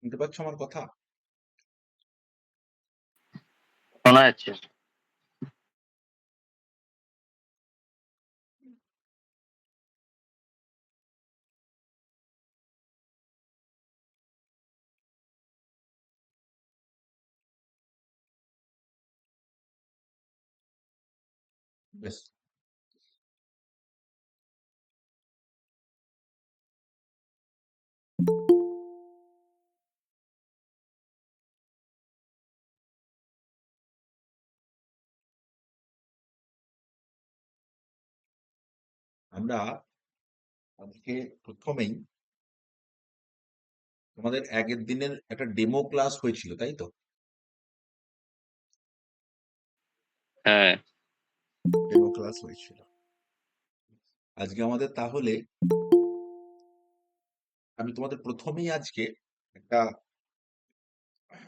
শুনতে পাচ্ছ আমার কথা? শোনা যাচ্ছে। বেশ। আমরা আজকে প্রথমেই তোমাদের আগের দিনের একটা ডেমো ক্লাস হয়েছিল, তাই তো? হ্যাঁ, ডেমো ক্লাস হয়েছিল। আজকে আমাদের তাহলে আমি তোমাদের প্রথমেই আজকে একটা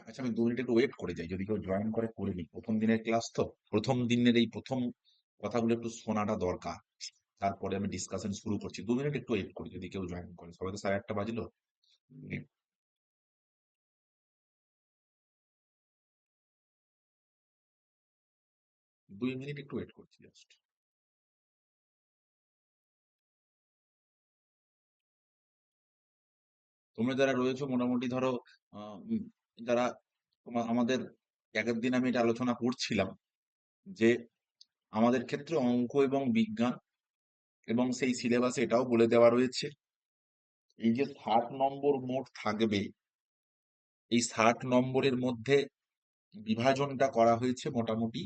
আচ্ছা, আমি 2 মিনিট একটু ওয়েট করে যাই, যদি কেউ জয়েন করে নিই। প্রথম দিনের ক্লাস তো, প্রথম দিনের এই প্রথম কথাগুলো একটু শোনাটা দরকার। তারপরে আমি ডিসকাশন শুরু করছি। 2 মিনিট একটু ওয়েট করি, যদি কেউ জয়েন করে। সবাই তো 1:30 বাজলো। 2 মিনিট একটু ওয়েট করছি জাস্ট। তোমরা যারা রয়েছো মোটামুটি ধরো যারা আমাদের আগের দিন আমি এটা আলোচনা করছিলাম যে আমাদের ক্ষেত্রে অঙ্ক এবং বিজ্ঞান এবং সেই সিলেবাসে এটাও বলে দেওয়া রয়েছে, এই যে 60 নম্বর মোট থাকবে, এই 60 নম্বরের মধ্যে বিভাজনটা করা হয়েছে মোটামুটি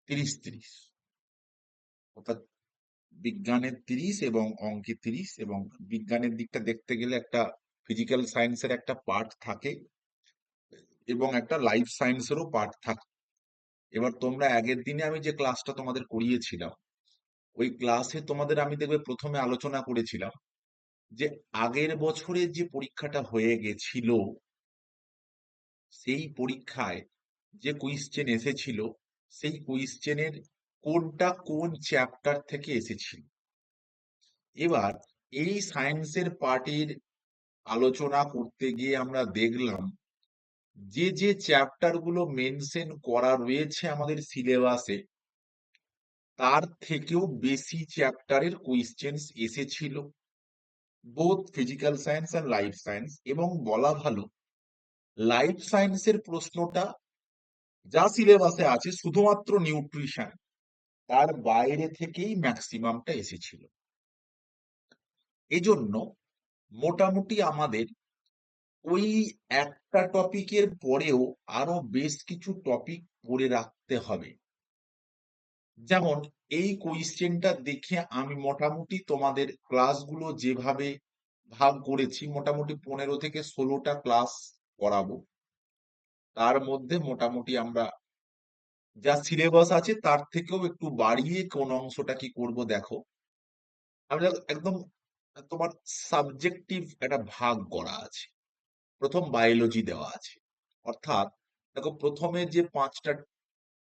30-30, অর্থাৎ বিজ্ঞানের 30 এবং অঙ্কে 30। এবং বিজ্ঞানের দিকটা দেখতে গেলে একটা ফিজিক্যাল সায়েন্সের একটা পার্ট থাকে এবং একটা লাইফ সায়েন্সেরও পার্ট থাকে। এবার তোমরা আগের দিনে আমি যে ক্লাসটা তোমাদের করিয়েছিলাম, ওই ক্লাসে তোমাদের আমি দেখবে প্রথমে আলোচনা করেছিলাম যে আগের বছরের যে পরীক্ষাটা হয়ে গেছিল, সেই পরীক্ষায় যে কোয়েশ্চেন এসেছিল, সেই কোয়েশ্চেনের কোনটা কোন চ্যাপ্টার থেকে এসেছিল। এবার এই সায়েন্সের পার্টির আলোচনা করতে গিয়ে আমরা দেখলাম যে যে চ্যাপ্টার গুলো মেনশন করা রয়েছে আমাদের সিলেবাসে, তার থেকেও বেশি চ্যাপ্টারের কোয়েশ্চেন এসেছিল, বোথ ফিজিক্যাল সায়েন্স আর লাইফ সায়েন্স। এবং বলা ভালো, লাইফ সায়েন্সের প্রশ্নটা যা সিলেবাসে আছে শুধুমাত্র নিউট্রিশন, তার বাইরে থেকেই ম্যাক্সিমামটা এসেছিল। এজন্য মোটামুটি আমাদের ওই একটা টপিকের পরেও আরো বেশ কিছু টপিক পড়ে রাখতে হবে। যেমন এই কোয়েশ্চেনটা দেখে আমি মোটামুটি তোমাদের ক্লাসগুলো যেভাবে ভাগ করেছি, মোটামুটি 15 থেকে 16টা ক্লাস করাবো। তার মধ্যে মোটামুটি আমরা যা সিলেবাস আছে তার থেকেও একটু বাড়িয়ে কোন অংশটা কি করব দেখো। আমরা একদম তোমার সাবজেক্টিভ একটা ভাগ করা আছে। প্রথম বায়োলজি দেওয়া আছে, অর্থাৎ দেখো প্রথমে যে 5টা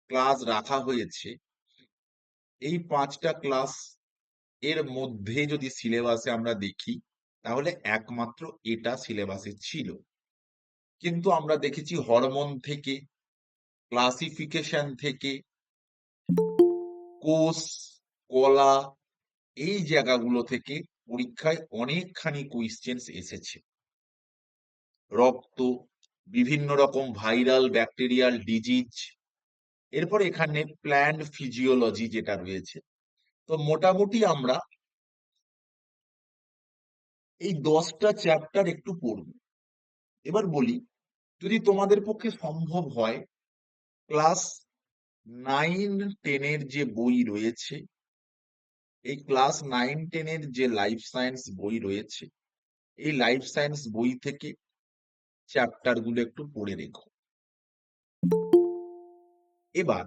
ক্লাস রাখা হয়েছে, এই 5টা ক্লাস এর মধ্যে যদি সিলেবাসে আমরা দেখি, তাহলে একমাত্র এটা সিলেবাসে ছিল। কিন্তু আমরা দেখেছি হরমোন থেকে, ক্লাসিফিকেশন থেকে, কোষ, কলা, এই জায়গাগুলো থেকে পরীক্ষায় অনেকখানি কোয়েশ্চেন এসেছে। রক্ত, বিভিন্ন রকম ভাইরাল ব্যাকটেরিয়াল ডিজিজ, এরপর এখানে প্ল্যান্ট ফিজিওলজি যেটা রয়েছে। তো মোটামুটি আমরা এই 10টা চ্যাপ্টার একটু পড়ব। এবার বলি, যদি তোমাদের পক্ষে সম্ভব হয়, ক্লাস 9-10 যে বই রয়েছে, এই ক্লাস 9-10 যে লাইফ সায়েন্স বই রয়েছে, এই লাইফ সায়েন্স বই থেকে চ্যাপ্টার গুলো একটু পড়ে রেখো। এবার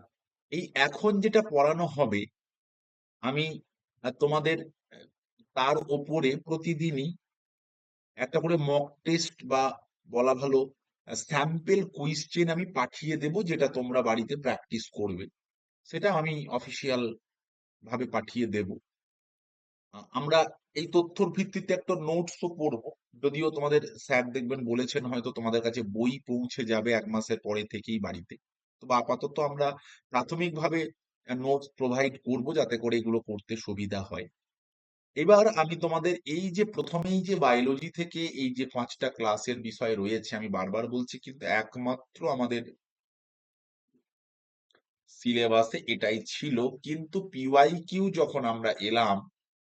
এই এখন যেটা পড়ানো হবে, আমি তোমাদের তার ওপরে প্রতিদিনই একটা করে মক টেস্ট বা বলা ভালো স্যাম্পল কোয়েশ্চেন আমি পাঠিয়ে দেব, যেটা তোমরা বাড়িতে প্র্যাকটিস করবে। সেটা আমি অফিসিয়াল ভাবে পাঠিয়ে দেব। আমরা এই তথ্যর ভিত্তিতে একটা নোটসও পড়বো। যদিও তোমাদের স্যার দেখবেন বলেছেন হয়তো তোমাদের কাছে বই পৌঁছে যাবে ১ মাসের পরে থেকেই বাড়িতে। তবে আপাতত আমরা প্রাথমিকভাবে নোটস প্রোভাইড করব যাতে করে এগুলো করতে সুবিধা হয়। এবার আমি তোমাদের এই যে প্রথমেই যে বায়োলজি থেকে এই যে ৫ টা ক্লাসের বিষয় রয়েছে আমি বারবার বলছি কিন্তু একমাত্র আমাদের সিলেবাসে এটাই ছিল। কিন্তু পিওয়াইকিউ যখন আমরা এলাম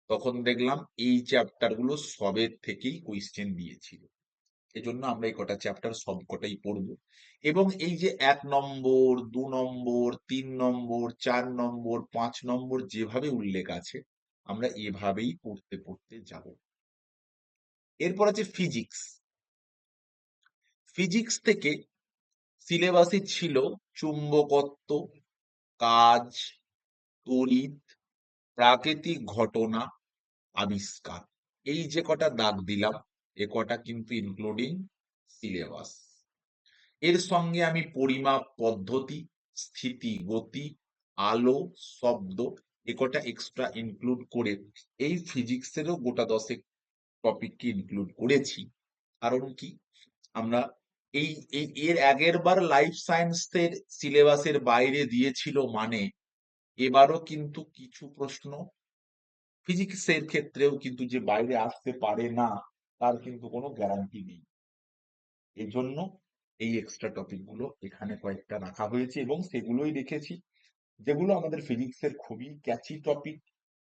তখন দেখলাম এই চ্যাপ্টার গুলো সবের থেকেই কোয়েশ্চেন দিয়েছিল। এজন্য আমরা এই কটা চ্যাপ্টার সবকটাই পড়বো এবং এই যে ১ নম্বর, ২ নম্বর, ৩ নম্বর, ৪ নম্বর, ৫ নম্বর যেভাবে উল্লেখ আছে আমরা এভাবেই পড়তে পড়তে যাব। এরপর আছে ফিজিক্স। ফিজিক্স থেকে সিলেবাসে ছিল চুম্বকত্ব, কাজ, তড়িৎ, প্রাকৃতিক ঘটনা, আবিষ্কার। এই যে কটা দাগ দিলাম এ কটা কিন্তু ইনক্লুডিং সিলেবাস। এর সঙ্গে আমি পরিমাপ পদ্ধতি, স্থিতি, গতি, আলো, শব্দ এ কটা এক্সট্রা ইনক্লুড করে এই ফিজিক্সেরও গোটা ১০ টপিককে ইনক্লুড করেছি। কারণ কি আমরা এর আগের বার লাইফ সায়েন্সের সিলেবাসের বাইরে দিয়েছিল মানে এবারও কিন্তু কিছু প্রশ্ন ফিজিক্সের ক্ষেত্রেও কিন্তু যে বাইরে আসতে পারে না তার কিন্তু কোনো গ্যারান্টি নেই। এজন্য এই এক্সট্রা টপিক গুলো এখানে কয়েকটা রাখা হয়েছে এবং সেগুলোই রেখেছি যেগুলো আমাদের ফিজিক্সের খুবই ক্যাচি টপিক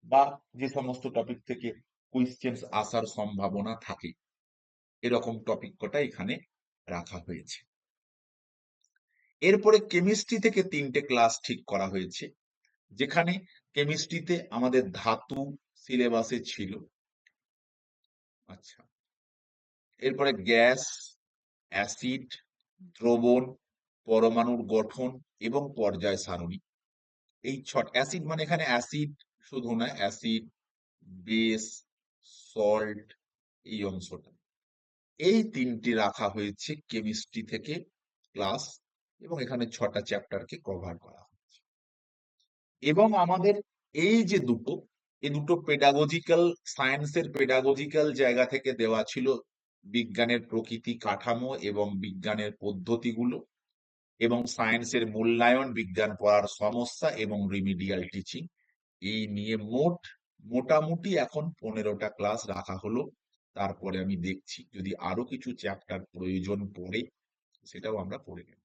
বা যে সমস্ত টপিক থেকে কোয়েশ্চেন্স আসার সম্ভাবনা থাকে এরকম টপিক কটা এখানে রাখা হয়েছে। এরপরে কেমিস্ট্রি থেকে ৩টে ক্লাস ঠিক করা হয়েছে যেখানে কেমিস্ট্রিতে আমাদের ধাতু সিলেবাসে ছিল। আচ্ছা, এরপরে গ্যাস, অ্যাসিড, দ্রবণ, পরমাণুর গঠন এবং পর্যায় সারণী। এই অ্যাসিড মানে এখানে অ্যাসিড শুধু না, অ্যাসিড, বেস, সল্ট এই অংশটা। এই ৩টি রাখা হয়েছে কেমিস্ট্রি থেকে ক্লাস এবং এখানে ৬টা চ্যাপ্টারকে কভার করা হয়েছে। এবং আমাদের এই যে দুটো এই দুটো পেডাগজিক্যাল সায়েন্সের পেডাগজিক্যাল জায়গা থেকে দেওয়া ছিল বিজ্ঞানের প্রকৃতি কাঠামো এবং বিজ্ঞানের পদ্ধতিগুলো এবং সায়েন্সের মূল্যায়ন, বিজ্ঞান পড়ার সমস্যা এবং রিমিডিয়াল টিচিং। এই নিয়ে মোটামুটি এখন ১৫টা ক্লাস রাখা হলো। তারপরে আমি দেখছি যদি আরো কিছু চ্যাপ্টার প্রয়োজন পড়ে সেটাও আমরা পড়ে নেব।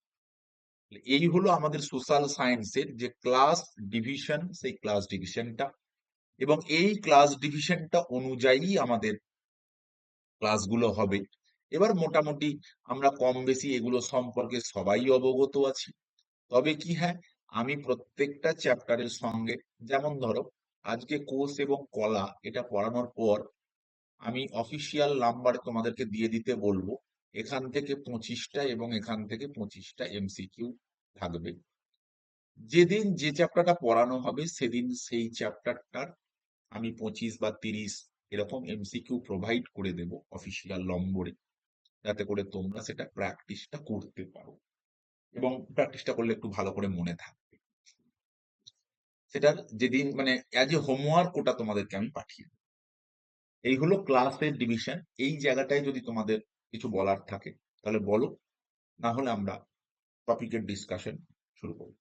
এই হলো আমাদের সোশ্যাল সায়েন্সের যে ক্লাস ডিভিশন, সেই ক্লাস ডিভিশনটা এবং এই ক্লাস ডিভিশনটা অনুযায়ী আমাদের ক্লাসগুলো হবে। এবার মোটামুটি আমরা কম বেশি এগুলো সম্পর্কে সবাই অবগত আছি। তবে কি হ্যাঁ, আমি প্রত্যেকটা চ্যাপ্টারের সঙ্গে যেমন ধরো আজকে কোষ এবং কলা এটা পড়ানোর পর আমি অফিসিয়াল নাম্বার তোমাদেরকে দিয়ে দিতে বলবো। এখান থেকে 25টা এবং এখান থেকে 25টা এমসিকিউ থাকবে। যেদিন যে চ্যাপ্টারটা পড়ানো হবে সেদিন সেই চ্যাপ্টারটার আমি 25 বা 30 এরকম এমসিকিউ প্রোভাইড করে দেব অফিসিয়াল নম্বরে, যাতে করে তোমরা সেটা প্র্যাকটিসটা করতে পারো এবং প্র্যাকটিসটা করলে একটু ভালো করে মনে থাকবে। সেটার যেদিন মানে অ্যাজ এ হোমওয়ার্ক ওটা তোমাদেরকে আমি পাঠিয়ে দেব। এই হলো ক্লাসের ডিভিশন। এই জায়গাটায় যদি তোমাদের কিছু বলার থাকে তাহলে বলো, না হলে আমরা টপিকের ডিসকাশন শুরু করব।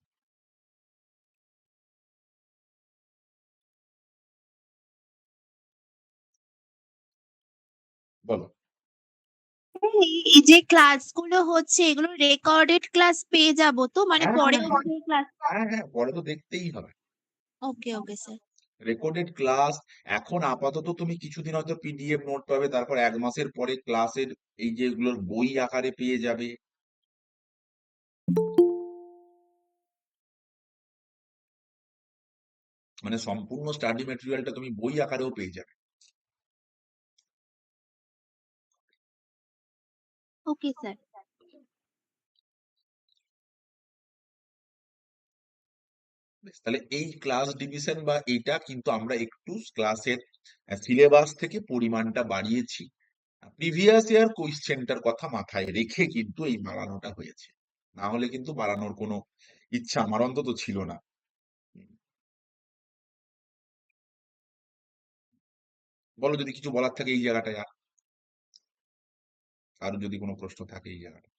বলো। এই যে ক্লাসগুলো হচ্ছে এগুলো রেকর্ডেড ক্লাস পেয়ে যাবো তো, মানে হ্যাঁ হ্যাঁ পরেও হ্যাঁ যে ক্লাস। হ্যাঁ হ্যাঁ পরে তো দেখতেই হবে ওকে ওকে স্যার। Recorded class. এখন আপাতত তুমি কিছুদিন হয়তো পিডিএফ নোট পাবে, তারপর ১ মাসের পরে ক্লাসের এই যেগুলোর বই আকারে পেয়ে যাবে। মানে সম্পূর্ণ স্টাডি ম্যাটেরিয়ালটা তুমি বই আকারেও পেয়ে যাবে। Okay sir. বেশ, তাহলে এই ক্লাস ডিভিশন বা এইটা কিন্তু আমরা একটু ক্লাসের সিলেবাস থেকে পরিমাণটা বাড়িয়েছি। প্রিভিয়াস ইয়ার কোয়েশ্চেনটার কথা মাথায় রেখে কিন্তু এই বাড়ানোটা হয়েছে, না হলে কিন্তু বাড়ানোর কোনো ইচ্ছা আমার অন্তত ছিল না। বলো যদি কিছু বলার থাকে এই জায়গাটায়, আর যদি কোনো প্রশ্ন থাকে এই জায়গাটা।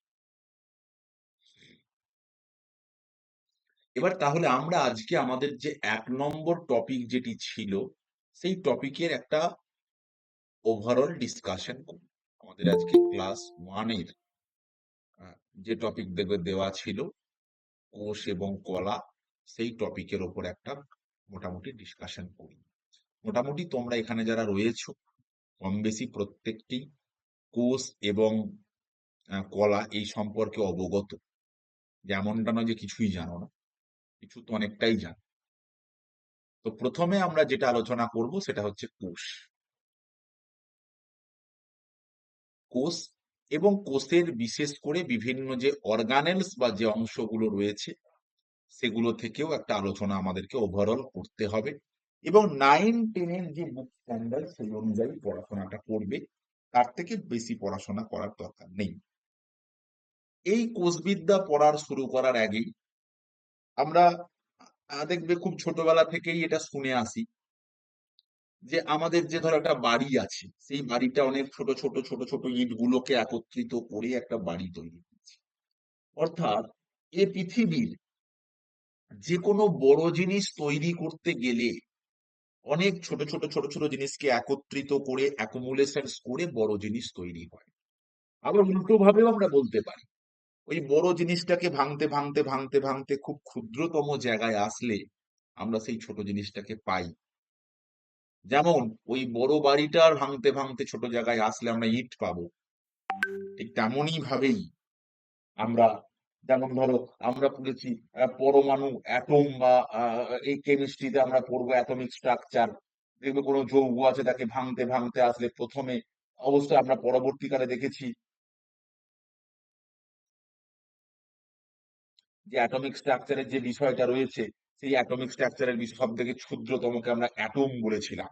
এবার তাহলে আমরা আজকে আমাদের যে ১ নম্বর টপিক যেটি ছিল, সেই টপিকের একটা ওভারঅল ডিসকাশন করি। আমাদের আজকে ক্লাস 1 এর আ যে টপিক দেওয়া ছিল কোষ এবং কলা, সেই টপিকের উপর একটা মোটামুটি ডিসকাশন করি। মোটামুটি তোমরা এখানে যারা রয়েছো, কম বেশি প্রত্যেকটি কোষ এবং কলা এই সম্পর্কে অবগত। যে এমনটা নয় যে কিছুই জানো না, কিছু তো অনেকটাই জানো। তো প্রথমে আমরা যেটা আলোচনা করব সেটা হচ্ছে কোষ। কোষ এবং কোষের বিশেষ করে বিভিন্ন যে অর্গানেলস বা যে অংশগুলো রয়েছে সেগুলো থেকেও একটা আলোচনা আমাদেরকে ওভারঅল করতে হবে, এবং 9-10 এর যে বুক স্ট্যান্ডার্ড সেই অনুযায়ী পড়াশোনাটা করবে, তার থেকে বেশি পড়াশোনা করার দরকার নেই। এই কোষবিদ্যা পড়ার শুরু করার আগেই আমরা দেখবে খুব ছোটবেলা থেকেই এটা শুনে আসি যে আমাদের যে ধরো একটা বাড়ি আছে, সেই বাড়িটা অনেক ছোট ছোট ছোট ছোট ইট গুলোকে একত্রিত করে একটা বাড়ি তৈরি করছে। অর্থাৎ এ পৃথিবীর যে কোনো বড় জিনিস তৈরি করতে গেলে অনেক ছোট ছোট ছোট ছোট জিনিসকে একত্রিত করে অ্যাকুমুলেশনস করে বড় জিনিস তৈরি হয়। আবার উল্টো ভাবেও আমরা বলতে পারি, ওই বড় জিনিসটাকে ভাঙতে ভাঙতে ভাঙতে ভাঙতে খুব ক্ষুদ্রতম জায়গায় আসলে আমরা সেই ছোট জিনিসটাকে পাই। যেমন ওই বড় বাড়িটার ভাঙতে ভাঙতে ছোট জায়গায় আসলে আমরা ইট পাবো, ঠিক তেমনই ভাবেই আমরা, যেমন ধরো আমরা পড়েছি পরমাণু, অ্যাটম, বা এই কেমিস্ট্রিতে আমরা পড়বো অ্যাটমিক স্ট্রাকচার। দেখবে কোনো যৌগ আছে তাকে ভাঙতে ভাঙতে আসলে প্রথমে অবশ্যই আমরা পরবর্তীকালে দেখেছি যে অ্যাটমিক স্ট্রাকচারের যে বিষয়টা রয়েছে, সেই অ্যাটমিক স্ট্রাকচারের সব থেকে ক্ষুদ্রতমকে আমরা অ্যাটম বলেছিলাম।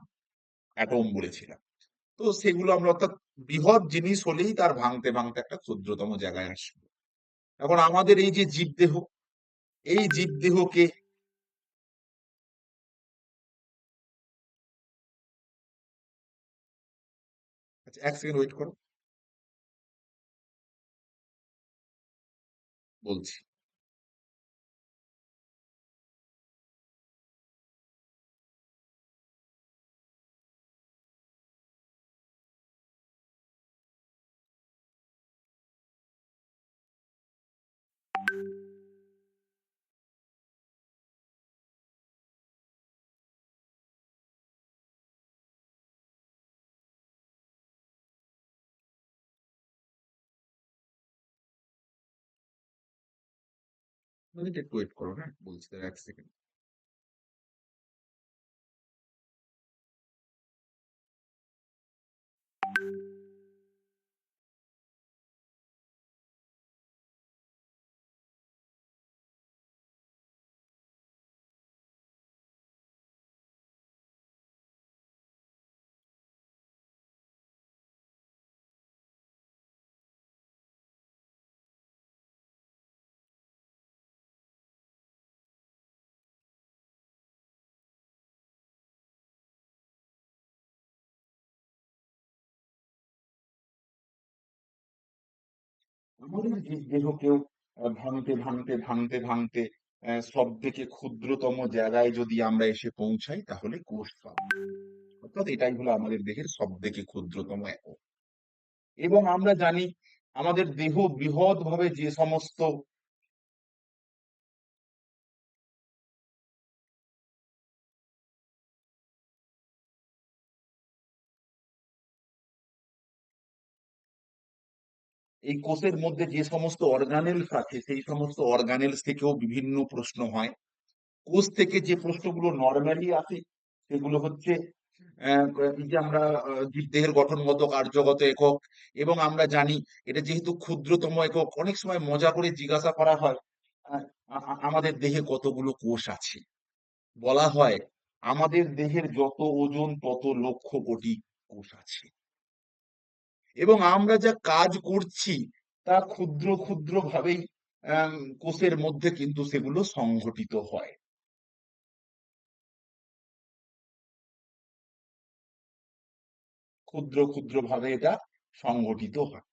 তো সেগুলো আমরা, অর্থাৎ বৃহৎ জিনিস হলেই তার ভাঙতে ভাঙতে একটা ক্ষুদ্রতম জায়গায় আসবে। এখন আমাদের এই যে জীবদেহ, এই জীবদেহকে, আচ্ছা 1 সেকেন্ড ওয়েট করো, বলছি। একটু ওয়েট করো, হ্যাঁ বলছি, 1 সেকেন্ড। আমাদের জীবদেহকেও ভাঙতে ভাঙতে ভাঙতে ভাঙতে সব থেকে ক্ষুদ্রতম জায়গায় যদি আমরা এসে পৌঁছাই তাহলে কোষ পাবো। অর্থাৎ এটাই হলো আমাদের দেহের সব থেকে ক্ষুদ্রতম একক। এবং আমরা জানি আমাদের দেহ বৃহৎ ভাবে যে সমস্ত এই কোষের মধ্যে যে সমস্ত অর্গানেলস আছে, সেই সমস্ত অর্গানেলস থেকেও বিভিন্ন প্রশ্ন হয়। কোষ থেকে যে প্রশ্নগুলো নর্মালি আসে সেগুলো হচ্ছে এই যে আমরা জীবদেহের গঠনগত কার্যগত একক, এবং আমরা জানি এটা যেহেতু ক্ষুদ্রতম একক, অনেক সময় মজা করে জিজ্ঞাসা করা হয় আহ, আমাদের দেহে কতগুলো কোষ আছে। বলা হয় আমাদের দেহের যত ওজন তত লক্ষ কোটি কোষ আছে, এবং আমরা যা কাজ করছি তা ক্ষুদ্র ক্ষুদ্র ভাবেই কোষের মধ্যে কিন্তু সেগুলো সংঘটিত হয়। ক্ষুদ্র ক্ষুদ্র ভাবে এটা সংগঠিত হয়।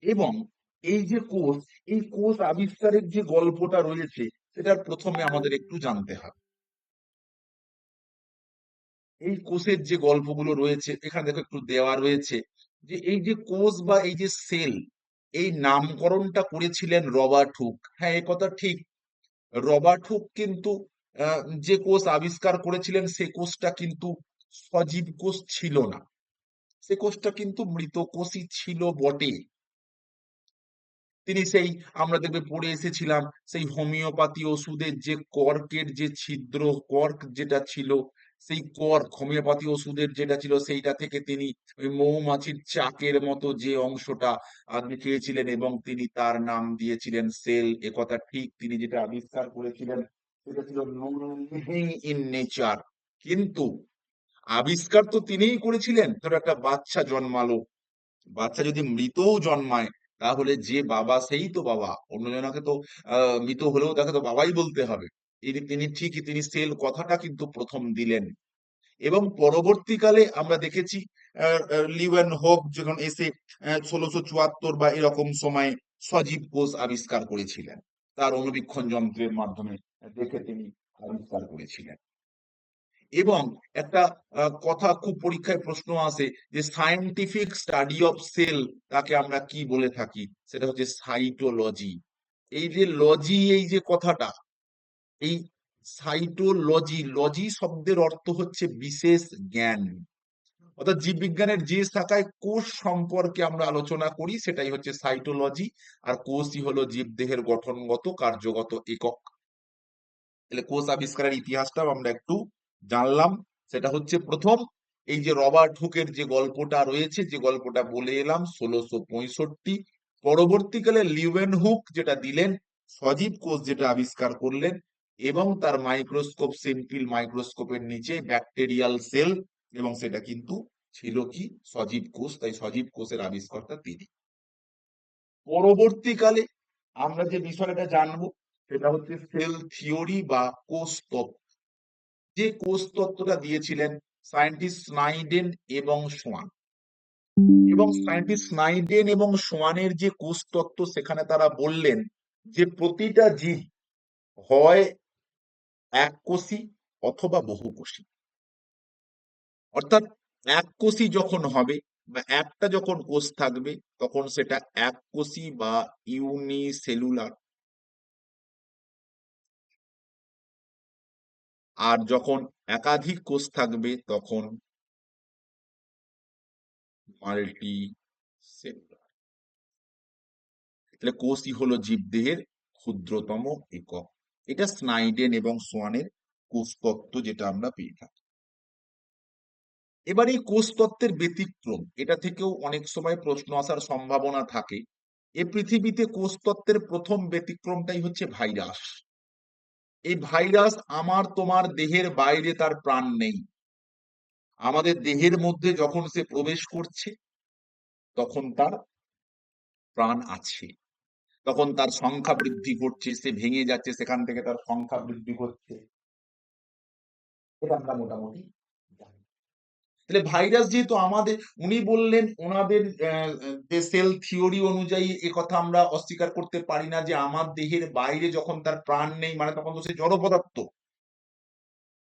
এবং এই যে কোষ, এই কোষ আবিষ্কারের যে গল্পটা রয়েছে সেটার প্রথমে আমাদের একটু জানতে হবে। এই কোষের যে গল্পগুলো রয়েছে এখানে দেখো একটু দেওয়া রয়েছে যে এই যে কোষ বা এই যে সেল, এই নামকরণটা করেছিলেন রবার্ট হুক। হ্যাঁ, এই কথা ঠিক। রবার্ট হুক কিন্তু যে কোষ আবিষ্কার করেছিলেন সে কোষটা কিন্তু সজীব কোষ ছিল না, সে কোষটা কিন্তু মৃত কোষই ছিল বটে। তিনি সেই, আমরা দেখবে পড়ে এসেছিলাম, সেই হোমিওপ্যাথি ওষুধের যে কর্কের যে ছিদ্র, কর্ক যেটা ছিল, সেই কর্ক হোমিওপ্যাথি ওষুধের যেটা ছিল সেইটা থেকে তিনি ওই মৌমাছির চাকের মতো যে অংশটা দেখিয়েছিলেন এবং তিনি তার নাম দিয়েছিলেন সেল। একথা ঠিক। তিনি যেটা আবিষ্কার করেছিলেন সেটা ছিল নন লিভিং ইন নেচার। কিন্তু আবিষ্কার তো তিনিই করেছিলেন। ধরো একটা বাচ্চা জন্মালো, বাচ্চা যদি মৃতও জন্মায় তাহলে যে বাবা সেই তো বাবা, অন্যজনকে তো মৃত হলেও তাকে তো বাবাই বলতে হবে। তিনি ঠিকই, তিনি সেল কথাটা কিন্তু প্রথম দিলেন। এবং পরবর্তীকালে আমরা দেখেছি লিওয়েন হোক যখন এসে 1674 বা এরকম সময়ে সজীব কোষ আবিষ্কার করেছিলেন, তার অণুবীক্ষণ যন্ত্রের মাধ্যমে দেখে তিনি আবিষ্কার করেছিলেন। এবং একটা কথা খুব পরীক্ষায় প্রশ্ন আসে যে সায়েন্টিফিক স্টাডি অফ সেল তাকে আমরা কি বলে থাকি, সেটা হচ্ছে সাইটোলজি। এই যে লজি, এই যে কথাটা, এই সাইটোলজি, লজি শব্দের অর্থ হচ্ছে বিশেষ জ্ঞান। অর্থাৎ জীববিজ্ঞানের যে শাখায় কোষ সম্পর্কে আমরা আলোচনা করি সেটাই হচ্ছে সাইটোলজি। আর কোষই হলো জীবদেহের গঠনগত কার্যগত একক। তাহলে কোষ আবিষ্কারের ইতিহাসটাও আমরা একটু জানলাম। সেটা হচ্ছে প্রথম এই যে রবার্ট হুকের যে গল্পটা রয়েছে, যে গল্পটা বলে এলাম 1665। পরবর্তীকালে লিওয়েন হুক যেটা দিলেন, সজীব কোষ যেটা আবিষ্কার করলেন, এবং তার মাইক্রোস্কোপ, সিম্পল মাইক্রোস্কোপের নিচে ব্যাকটেরিয়াল সেল, এবং সেটা কিন্তু ছিল কি সজীব কোষ। তাই সজীব কোষের আবিষ্কর্তা তিনি। পরবর্তীকালে আমরা যে বিষয়টা জানবো সেটা হচ্ছে সেল থিওরি বা কোষ তত্ত্ব। যে কোষ তত্ত্বটা দিয়েছিলেন সায়েন্টিস্ট স্নাইডেন এবং সোয়ান। এবং সায়েন্টিস্ট স্নাইডেন এবং সোয়ানের যে কোষ তত্ত্ব, সেখানে তারা বললেন যে প্রতিটা জীব হয় এককোষী অথবা বহুকোষী। অর্থাৎ এককোষী যখন হবে বা একটা যখন কোষ থাকবে তখন সেটা এককোষী বা ইউনিসেলুলার। আর যখন একাধিক কোষ থাকবে তখন মাল্টি সেলুলার। তাহলে কোষই হলো জীবদেহের ক্ষুদ্রতম একক। এটা স্নাইডেন এবং সোয়ানের কোষ তত্ত্ব যেটা আমরা পেয়ে থাকি। এবার এই কোষ তত্ত্বের ব্যতিক্রম, এটা থেকেও অনেক সময় প্রশ্ন আসার সম্ভাবনা থাকে। এ পৃথিবীতে কোষ তত্ত্বের প্রথম ব্যতিক্রমটাই হচ্ছে ভাইরাস। এই ভাইরাস আমার তোমার দেহের বাইরে, তার প্রাণ নেই। আমাদের দেহের মধ্যে যখন সে প্রবেশ করছে তখন তার প্রাণ আছে, তখন তার সংখ্যা বৃদ্ধি ঘটছে, সে ভেঙে যাচ্ছে, সেখান থেকে তার সংখ্যা বৃদ্ধি হচ্ছে। এটা আমরা মোটামুটি জানি। তাহলে ভাইরাস যেহেতু আমাদের, উনি বললেন ওনাদের যে সেল থিওরি অনুযায়ী, এ কথা আমরা অস্বীকার করতে পারি না যে আমার দেহের বাইরে যখন তার প্রাণ নেই মানে তখন তো সে জড় পদার্থ,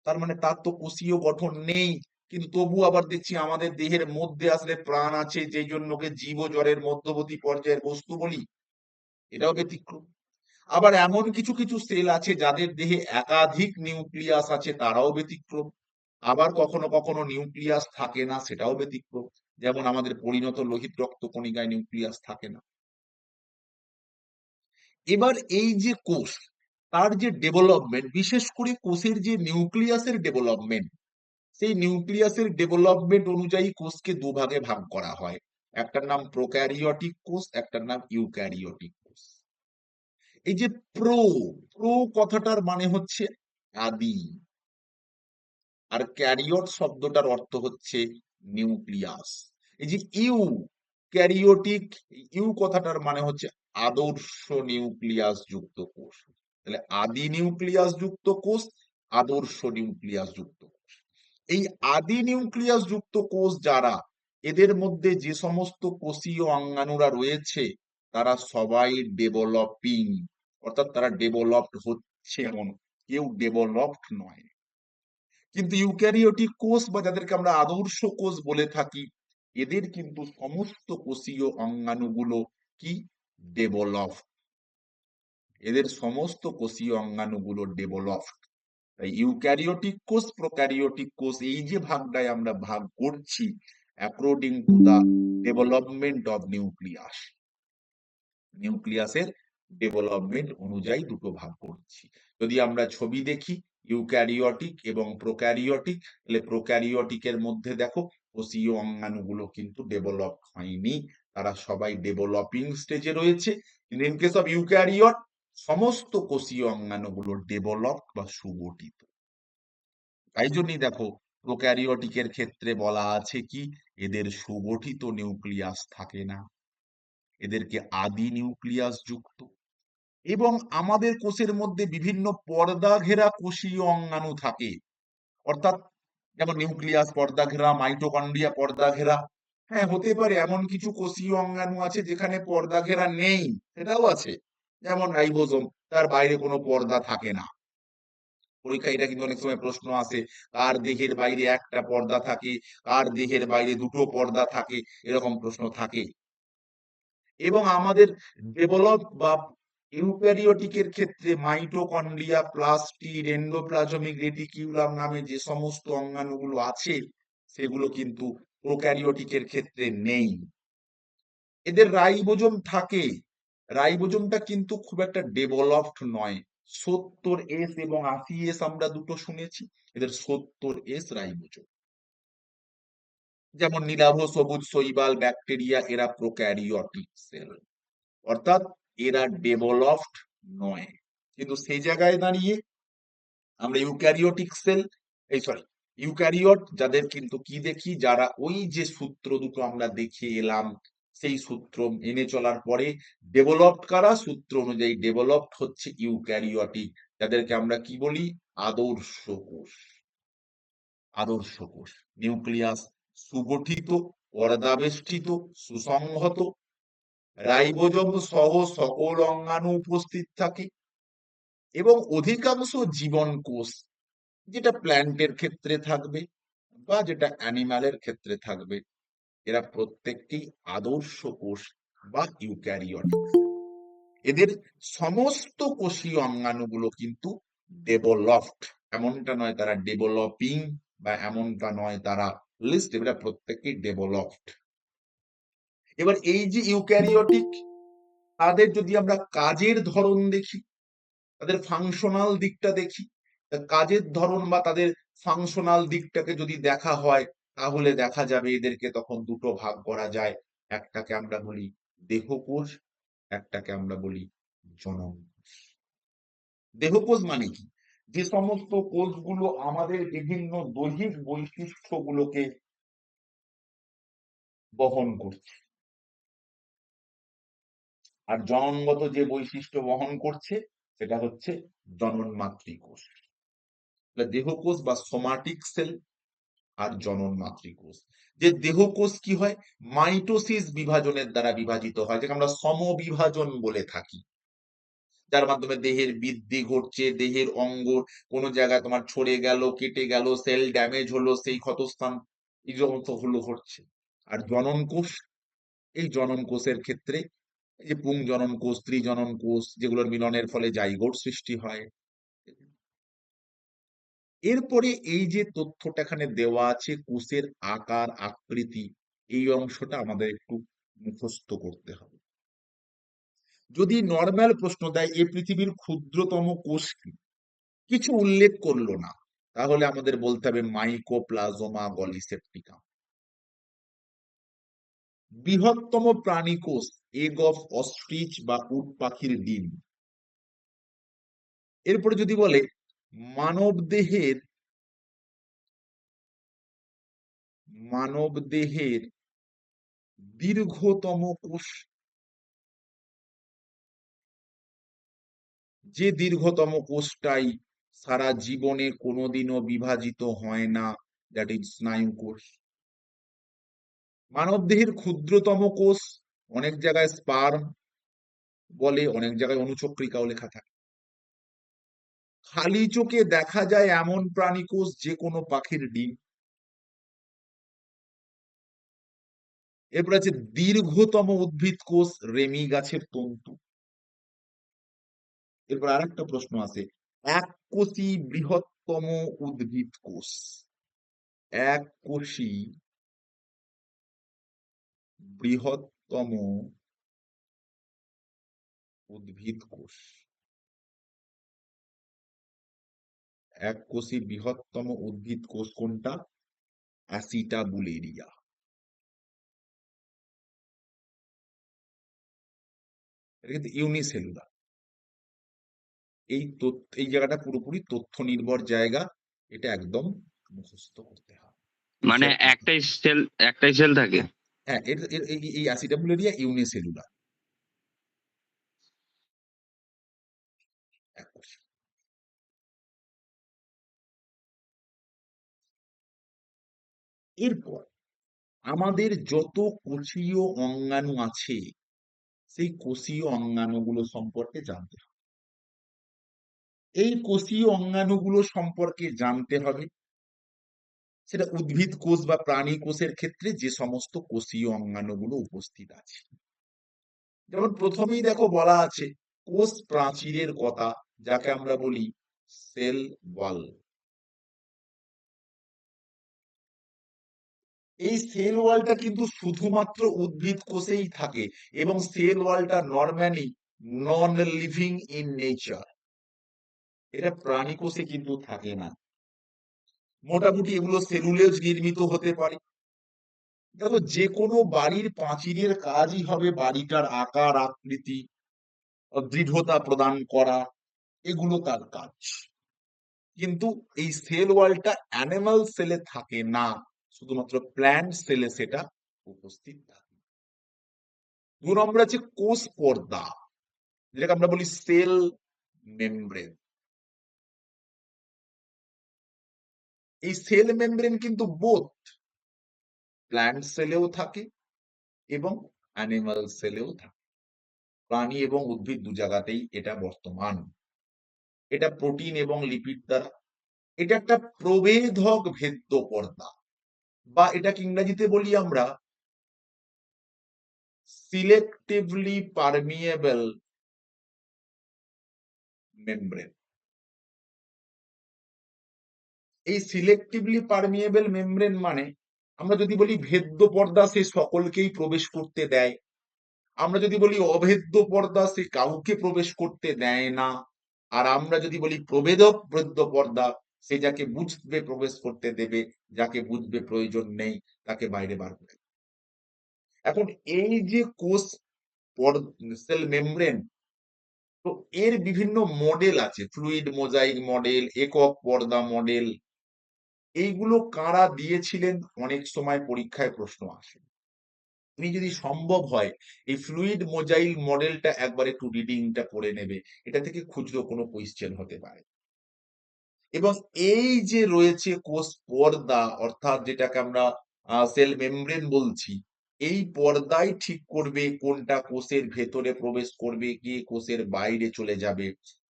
তার মানে তার তো কোষীয় গঠন নেই। কিন্তু তবু আবার দেখছি আমাদের দেহের মধ্যে আসলে প্রাণ আছে, যেই জন্য ওকে জীব ও জড়ের মধ্যবর্তী পর্যায়ের বস্তু বলি। এটাও ব্যতিক্রম। আবার এমন কিছু কিছু সেল আছে যাদের দেহে একাধিক নিউক্লিয়াস আছে, তারাও ব্যতিক্রম। আবার কখনো কখনো নিউক্লিয়াস থাকে না, সেটাও ব্যতিক্রম। যেমন আমাদের পরিণত লোহিত রক্ত কণিকায় নিউক্লিয়াস থাকে না। এবার এই যে কোষ, তার যে ডেভেলপমেন্ট, বিশেষ করে কোষের যে নিউক্লিয়াসের ডেভেলপমেন্ট, সেই নিউক্লিয়াসের ডেভেলপমেন্ট অনুযায়ী কোষকে দুভাগে ভাগ করা হয়। একটার নাম প্রোক্যারিওটিক কোষ, একটার নাম ইউক্যারিওটিক কোষ। এই যে প্রো, প্রো কথাটার মানে হচ্ছে আদি, আর ক্যারিওট শব্দটার অর্থ হচ্ছে নিউক্লিয়াস। এই যে ইউ ক্যারিওটিক, ইউ কথাটার মানে হচ্ছে আদর্শ নিউক্লিয়াস যুক্ত কোষ। তাহলে আদি নিউক্লিয়াস যুক্ত কোষ, আদর্শ নিউক্লিয়াস যুক্ত কোষ। এই আদি নিউক্লিয়াস যুক্ত কোষ যারা, এদের মধ্যে যে সমস্ত কোষীয় অঙ্গাণুরা রয়েছে তারা সবাই ডেভেলপিং, অর্থাৎ তারা ডেভেলপড হচ্ছে, এমন কেউ ডেভেলপড নয়। কিন্তু ইউক্যারিওটিক কোষ বা যাদেরকে আমরা আদর্শ কোষ বলে থাকি, এদের কিন্তু সমস্ত কোষীয় অঙ্গাণুগুলো কি ডেভেলপড, এদের সমস্ত কোষীয় অঙ্গাণুগুলো ডেভেলপড। তাই ইউক্যারিওটিক কোষ, প্রোক্যারিওটিক কোষ, এই যে ভাগটায় আমরা ভাগ করছি according to the development of nucleus, নিউক্লিয়াসের ডেভেলপমেন্ট অনুযায়ী দুটো ভাগ করছি। যদি আমরা ছবি দেখি ইউক্যারিওটিক এবং প্রোক্যারিওটিক, তাহলে প্রোক্যারিওটিকের মধ্যে দেখো কোষীয় অঙ্গাণুগুলো কিন্তু ডেভেলপ হয়নি, তারা সবাই ডেভেলপিং স্টেজে রয়েছে। ইন কেস অফ ইউক্যারিওট সমস্ত কোষীয় অঙ্গাণুগুলো ডেভেলপ বা সুগঠিত। তাই জন্যই দেখো প্রোক্যারিওটিকের ক্ষেত্রে বলা আছে কি এদের সুগঠিত নিউক্লিয়াস থাকে না, এদেরকে আদি নিউক্লিয়াস যুক্ত। এবং আমাদের কোষের মধ্যে বিভিন্ন পর্দা ঘেরা কোষীয় অঙ্গাণু থাকে, অর্থাৎ যেমন নিউক্লিয়াস পর্দা ঘেরা, মাইটোকন্ড্রিয়া পর্দা ঘেরা। হ্যাঁ, হতে পারে এমন কিছু কোষীয় অঙ্গাণু আছে যেখানে পর্দা ঘেরা নেই, সেটাও আছে, যেমন রাইবোজোম, তার বাইরে কোনো পর্দা থাকে না। পরীক্ষায় এটা কিন্তু অনেক সময় প্রশ্ন আসে, কার দেহের বাইরে একটা পর্দা থাকে, কার দেহের বাইরে দুটো পর্দা থাকে, এরকম প্রশ্ন থাকে। এবং আমাদের ডেভেলপ বা ইউক্যারিওটিকের ক্ষেত্রে মাইটোকন্ড্রিয়া, প্লাস্টিড, এন্ডোপ্লাজমিক রেটিকিউলাম নামে যে সমস্ত অঙ্গাণুগুলো আছে সেগুলো কিন্তু প্রোক্যারিওটিকের ক্ষেত্রে নেই। এদের রাইবোজোম থাকে, রাইবোজোমটা কিন্তু খুব একটা ডেভেলপড নয়। 70S এবং 80S আমরা দুটো শুনেছি, এদের 70S রাইবোজোম। যেমন নীলাভ, সবুজ শৈবাল, ব্যাকটেরিয়া, এরা প্রোক্যারিওটিক সেল, অর্থাৎ এরা ডেভেলপড নয়। কিন্তু সেই জায়গায় দাঁড়িয়ে আমরা ইউক্যারিওটিক সেল, এই সরি ইউক্যারিওট যাদের কিন্তু কি দেখি, যারা ওই যে সূত্র দুটো আমরা দেখে এলাম সেই সূত্র মেনে চলার পরে ডেভেলপড কারা, সূত্র অনুযায়ী ডেভেলপড হচ্ছে ইউক্যারিওটিক, যাদেরকে আমরা কি বলি আদর্শ কোষ। আদর্শ কোষ, নিউক্লিয়াস সুগঠিত, পর্দাবেষ্টিত, সুসংহত, রাইবোজোম সহ সকল অঙ্গাণু উপস্থিত থাকে এবং অধিকাংশ জীবন কোষ, যেটা প্ল্যান্টের ক্ষেত্রে থাকবে বা যেটা অ্যানিমালের ক্ষেত্রে থাকবে, এরা প্রত্যেকটি আদর্শ কোষ বা ইউক্যারিওটিক। এদের সমস্ত কোষীয় অঙ্গাণুগুলো কিন্তু ডেভেলপড, এমনটা নয় তারা ডেভেলপিং বা এমনটা নয় তারা লিস্ট, এরা প্রত্যেকই ডেভেলপড। এবার এই যে ইউক্যারিওটিক, তাদের যদি আমরা কাজের ধরন দেখি, তাদের ফাংশনাল দিকটা দেখি, কাজের ধরন বা তাদের ফাংশনাল দিকটাকে যদি দেখা হয় তাহলে দেখা যাবে এদেরকে তখন দুটো ভাগ করা যায়, একটাকে আমরা বলি দেহকোষ, একটাকে আমরা বলি জননকোষ। দেহকোষ মানে কি, যে সমস্ত কোষগুলো আমাদের বিভিন্ন দৈহিক বৈশিষ্ট্যগুলোকে বহন করছে, আর জননগত যে বৈশিষ্ট্য বহন করছে সেটা হচ্ছে জননমাতৃ কোষ। দেহকোষ বা সোমাটিক সেল আর জননমাতৃ কোষ। যে দেহকোষ কি হয়, মাইটোসিস বিভাজনের দ্বারা বিভাজিত হয়, যেটা আমরা সমবিভাজন বলে থাকি, যার মাধ্যমে দেহের বৃদ্ধি ঘটছে, দেহের অঙ্গ কোনো জায়গায় তোমার ছড়ে গেল, কেটে গেল, সেল ড্যামেজ হলো, সেই ক্ষতস্থান এই সমস্ত হলো ঘটছে। আর জনন কোষ, এই জনন কোষের ক্ষেত্রে এই যে পুংজনন কোষ, স্ত্রীজনন কোষ, যেগুলোর মিলনের ফলে জাইগোট সৃষ্টি হয়। এরপরে এই যে তথ্যটা এখানে দেওয়া আছে কোষের আকার আকৃতি, এই অংশটা আমাদের একটু মুখস্থ করতে হবে। যদি নর্মাল প্রশ্ন দেয় এই পৃথিবীর ক্ষুদ্রতম কোষ কি, কিছু উল্লেখ করলো না, তাহলে আমাদের বলতে হবে মাইকোপ্লাজমা গলিসেপ্টিকাম। বৃহত্তম প্রাণী কোষ এগ অফ অস্ট্রিচ বা উট পাখির ডিম। এরপরে যদি বলে মানব দেহের দীর্ঘতম কোষ, যে দীর্ঘতম কোষটাই সারা জীবনে কোনোদিনও বিভাজিত হয় না, দ্যাট ইজ স্নায়ু কোষ। মানবদেহের ক্ষুদ্রতম কোষ, অনেক জায়গায় স্পার্ম বলে, অনেক জায়গায় অনুচক্রিকাও লেখা থাকে। খালি চোখে দেখা যায় এমন প্রাণী কোষ যে কোনো পাখির ডিম। এরপর আছে দীর্ঘতম উদ্ভিদ কোষ, রেমি গাছের তন্তু। এরপর আরেকটা প্রশ্ন আছে, এককোষী বৃহত্তম উদ্ভিদ কোষ। এককোষী বৃহত্তম উদ্ভিদ কোষ। এককোষী বৃহত্তম উদ্ভিদ কোষ কোনটা? অ্যাসিটাবুলেরিয়া। এটা কিন্তু ইউনিসেলুলার। এই জায়গাটা পুরোপুরি তথ্য নির্ভর জায়গা, এটা একদম মুখস্থ করতে হবে। মানে একটাই সেল থাকে। হ্যাঁ, এই অ্যাসিটাবুলেরিয়া ইউনিসেলুলার। এককোষী। এরপর আমাদের যত কোষীয় অঙ্গাণু আছে সেই কোষীয় অঙ্গাণুগুলো সম্পর্কে জানতে হবে। এই কোষীয় অঙ্গাণুগুলো সম্পর্কে জানতে হবে, সেটা উদ্ভিদ কোষ বা প্রাণী কোষের ক্ষেত্রে যে সমস্ত কোষীয় অঙ্গাণুগুলো উপস্থিত আছে। যেমন প্রথমেই দেখো বলা আছে কোষ প্রাচীরের কথা, যাকে আমরা বলি সেল ওয়াল। এই সেল ওয়ালটা কিন্তু শুধুমাত্র উদ্ভিদ কোষেই থাকে এবং সেল ওয়ালটা normally non living in nature, এটা প্রাণী কোষে কিন্তু থাকে না। মোটামুটি এগুলো সেলুলোজ নির্মিত হতে পারে। দেখো যে কোনো বাড়ির প্রাচীরের কাজই হবে বাড়িটার আকার আকৃতি দৃঢ়তা প্রদান করা, এগুলো তার কাজ। কিন্তু এই সেল ওয়ালটা অ্যানিমাল সেলে থাকে না, শুধুমাত্র প্ল্যান্ট সেলে সেটা উপস্থিত থাকে। 2 নম্বর আছে কোষ পর্দা, যেটাকে আমরা বলি সেল মেমব্রেন। এই সেল মেমব্রেন কিন্তু বোথ প্ল্যান্ট সেলেও থাকে এবং অ্যানিমাল সেলেও থাকে। প্রাণী এবং উদ্ভিদ দু জায়গাতেই এটা বর্তমান। এটা প্রোটিন এবং লিপিড দ্বারা, এটা একটা প্রবেধক ভেদ্য পর্দা, বা এটাকে ইংরেজিতে বলি আমরা সিলেক্টিভলি পারমিয়েবল মেমব্রেন। এই সিলেক্টিভলি পারমিয়েবল মেমব্রেন মানে আমরা যদি বলি ভেদ্য পর্দা সে সকলকেই প্রবেশ করতে দেয়, আমরা যদি বলি অভেদ্য পর্দা সে কাউকে প্রবেশ করতে দেয় না, আর আমরা যদি বলি প্রবেদক ভেদ্য পর্দা সে যাকে বুঝবে প্রবেশ করতে দেবে, যাকে বুঝবে প্রয়োজন নেই তাকে বাইরে বার করে। এখন এই যে কোষ সেল মেমব্রেন, তো এর বিভিন্ন মডেল আছে, ফ্লুইড মোজাইক মডেল, একক পর্দা মডেল। এইগুলো কারা দিয়েছিলেন অনেক সময় পরীক্ষায় প্রশ্ন আসে। তুমি যদি সম্ভব হয় এই ফ্লুইড মোজাইল মডেলটা একবার একটু রিডিংটা করে নেবে, এটা থেকে খুচরো কোনো কোয়েশ্চেন হতে পারে। এবং এই যে রয়েছে কোষ পর্দা, অর্থাৎ যেটাকে আমরা সেল মেমব্রেন বলছি, এই পর্দাই ঠিক করবে কোনটা কোষের ভেতরে প্রবেশ করবে, গিয়ে কোষের বাইরে চলে যাবে।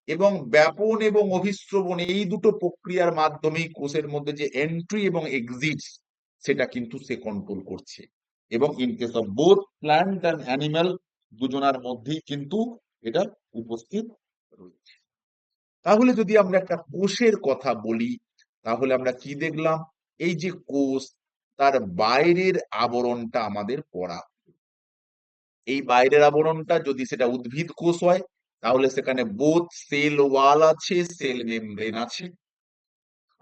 এবং ব্যাপন এবং অভিস্রবণ এই দুটো প্রক্রিয়ার মাধ্যমেই কোষের মধ্যে যে এন্ট্রি এবং এক্সিট সেটা কিন্তু সে কন্ট্রোল করছে। এবং in case of both plant and animal, দুজনার মধ্যেই কিন্তু এটা উপস্থিত রয়েছে। তাহলে যদি আমরা একটা কোষের কথা বলি, তাহলে আমরা কি দেখলাম? এই যে কোষ, তার বাইরের আবরণটা আমাদের পড়া। এই বাইরের আবরণটা যদি সেটা উদ্ভিদ কোষ হয় তাহলে সেখানে বোথ সেল ওয়াল আছে, সেল মেমব্রেন আছে।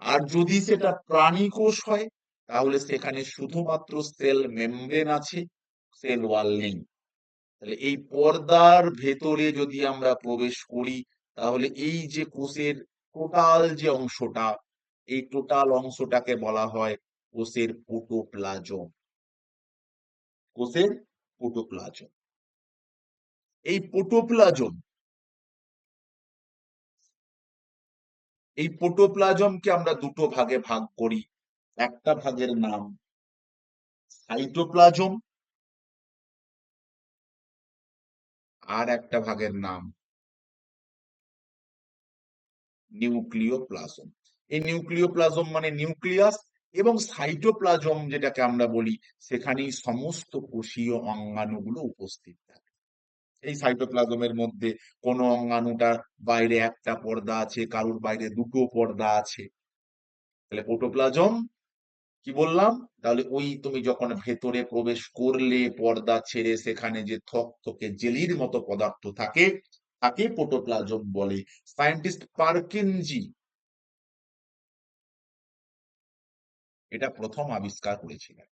আর যদি সেটা প্রাণী কোষ হয় তাহলে সেখানে শুধুমাত্র সেল মেমব্রেন আছে, সেল ওয়াল নেই। তাহলে এই পর্দার ভেতরে যদি আমরা প্রবেশ করি তাহলে এই যে কোষের টোটাল যে অংশটা, এই টোটাল অংশটাকে বলা হয় কোষের প্রোটোপ্লাজম। কোষের প্রোটোপ্লাজম। এই প্রোটোপ্লাজম, এই প্রোটোপ্লাজমকে আমরা দুটো ভাগে ভাগ করি। একটা ভাগের নাম সাইটোপ্লাজম আর একটা ভাগের নাম নিউক্লিওপ্লাজম। এই নিউক্লিওপ্লাজম মানে নিউক্লিয়াস, এবং সাইটোপ্লাজম যেটাকে আমরা বলি, সেখানেই সমস্ত কোষীয় অঙ্গাণুগুলো উপস্থিত থাকে। এই সাইটোপ্লাজমের মধ্যে কোন অঙ্গাণুটার বাইরে একটা পর্দা আছে, কারুর বাইরে দুটো পর্দা আছে। তাহলে প্রোটোপ্লাজম কি বললাম? তাহলে ওই তুমি যখন ভেতরে প্রবেশ করলে পর্দা ছেড়ে, সেখানে যে থকথকে জেলির মতো পদার্থ থাকে, তাকে প্রোটোপ্লাজম বলে। সায়েন্টিস্ট পার্কিনজি এটা প্রথম আবিষ্কার করেছিলেন।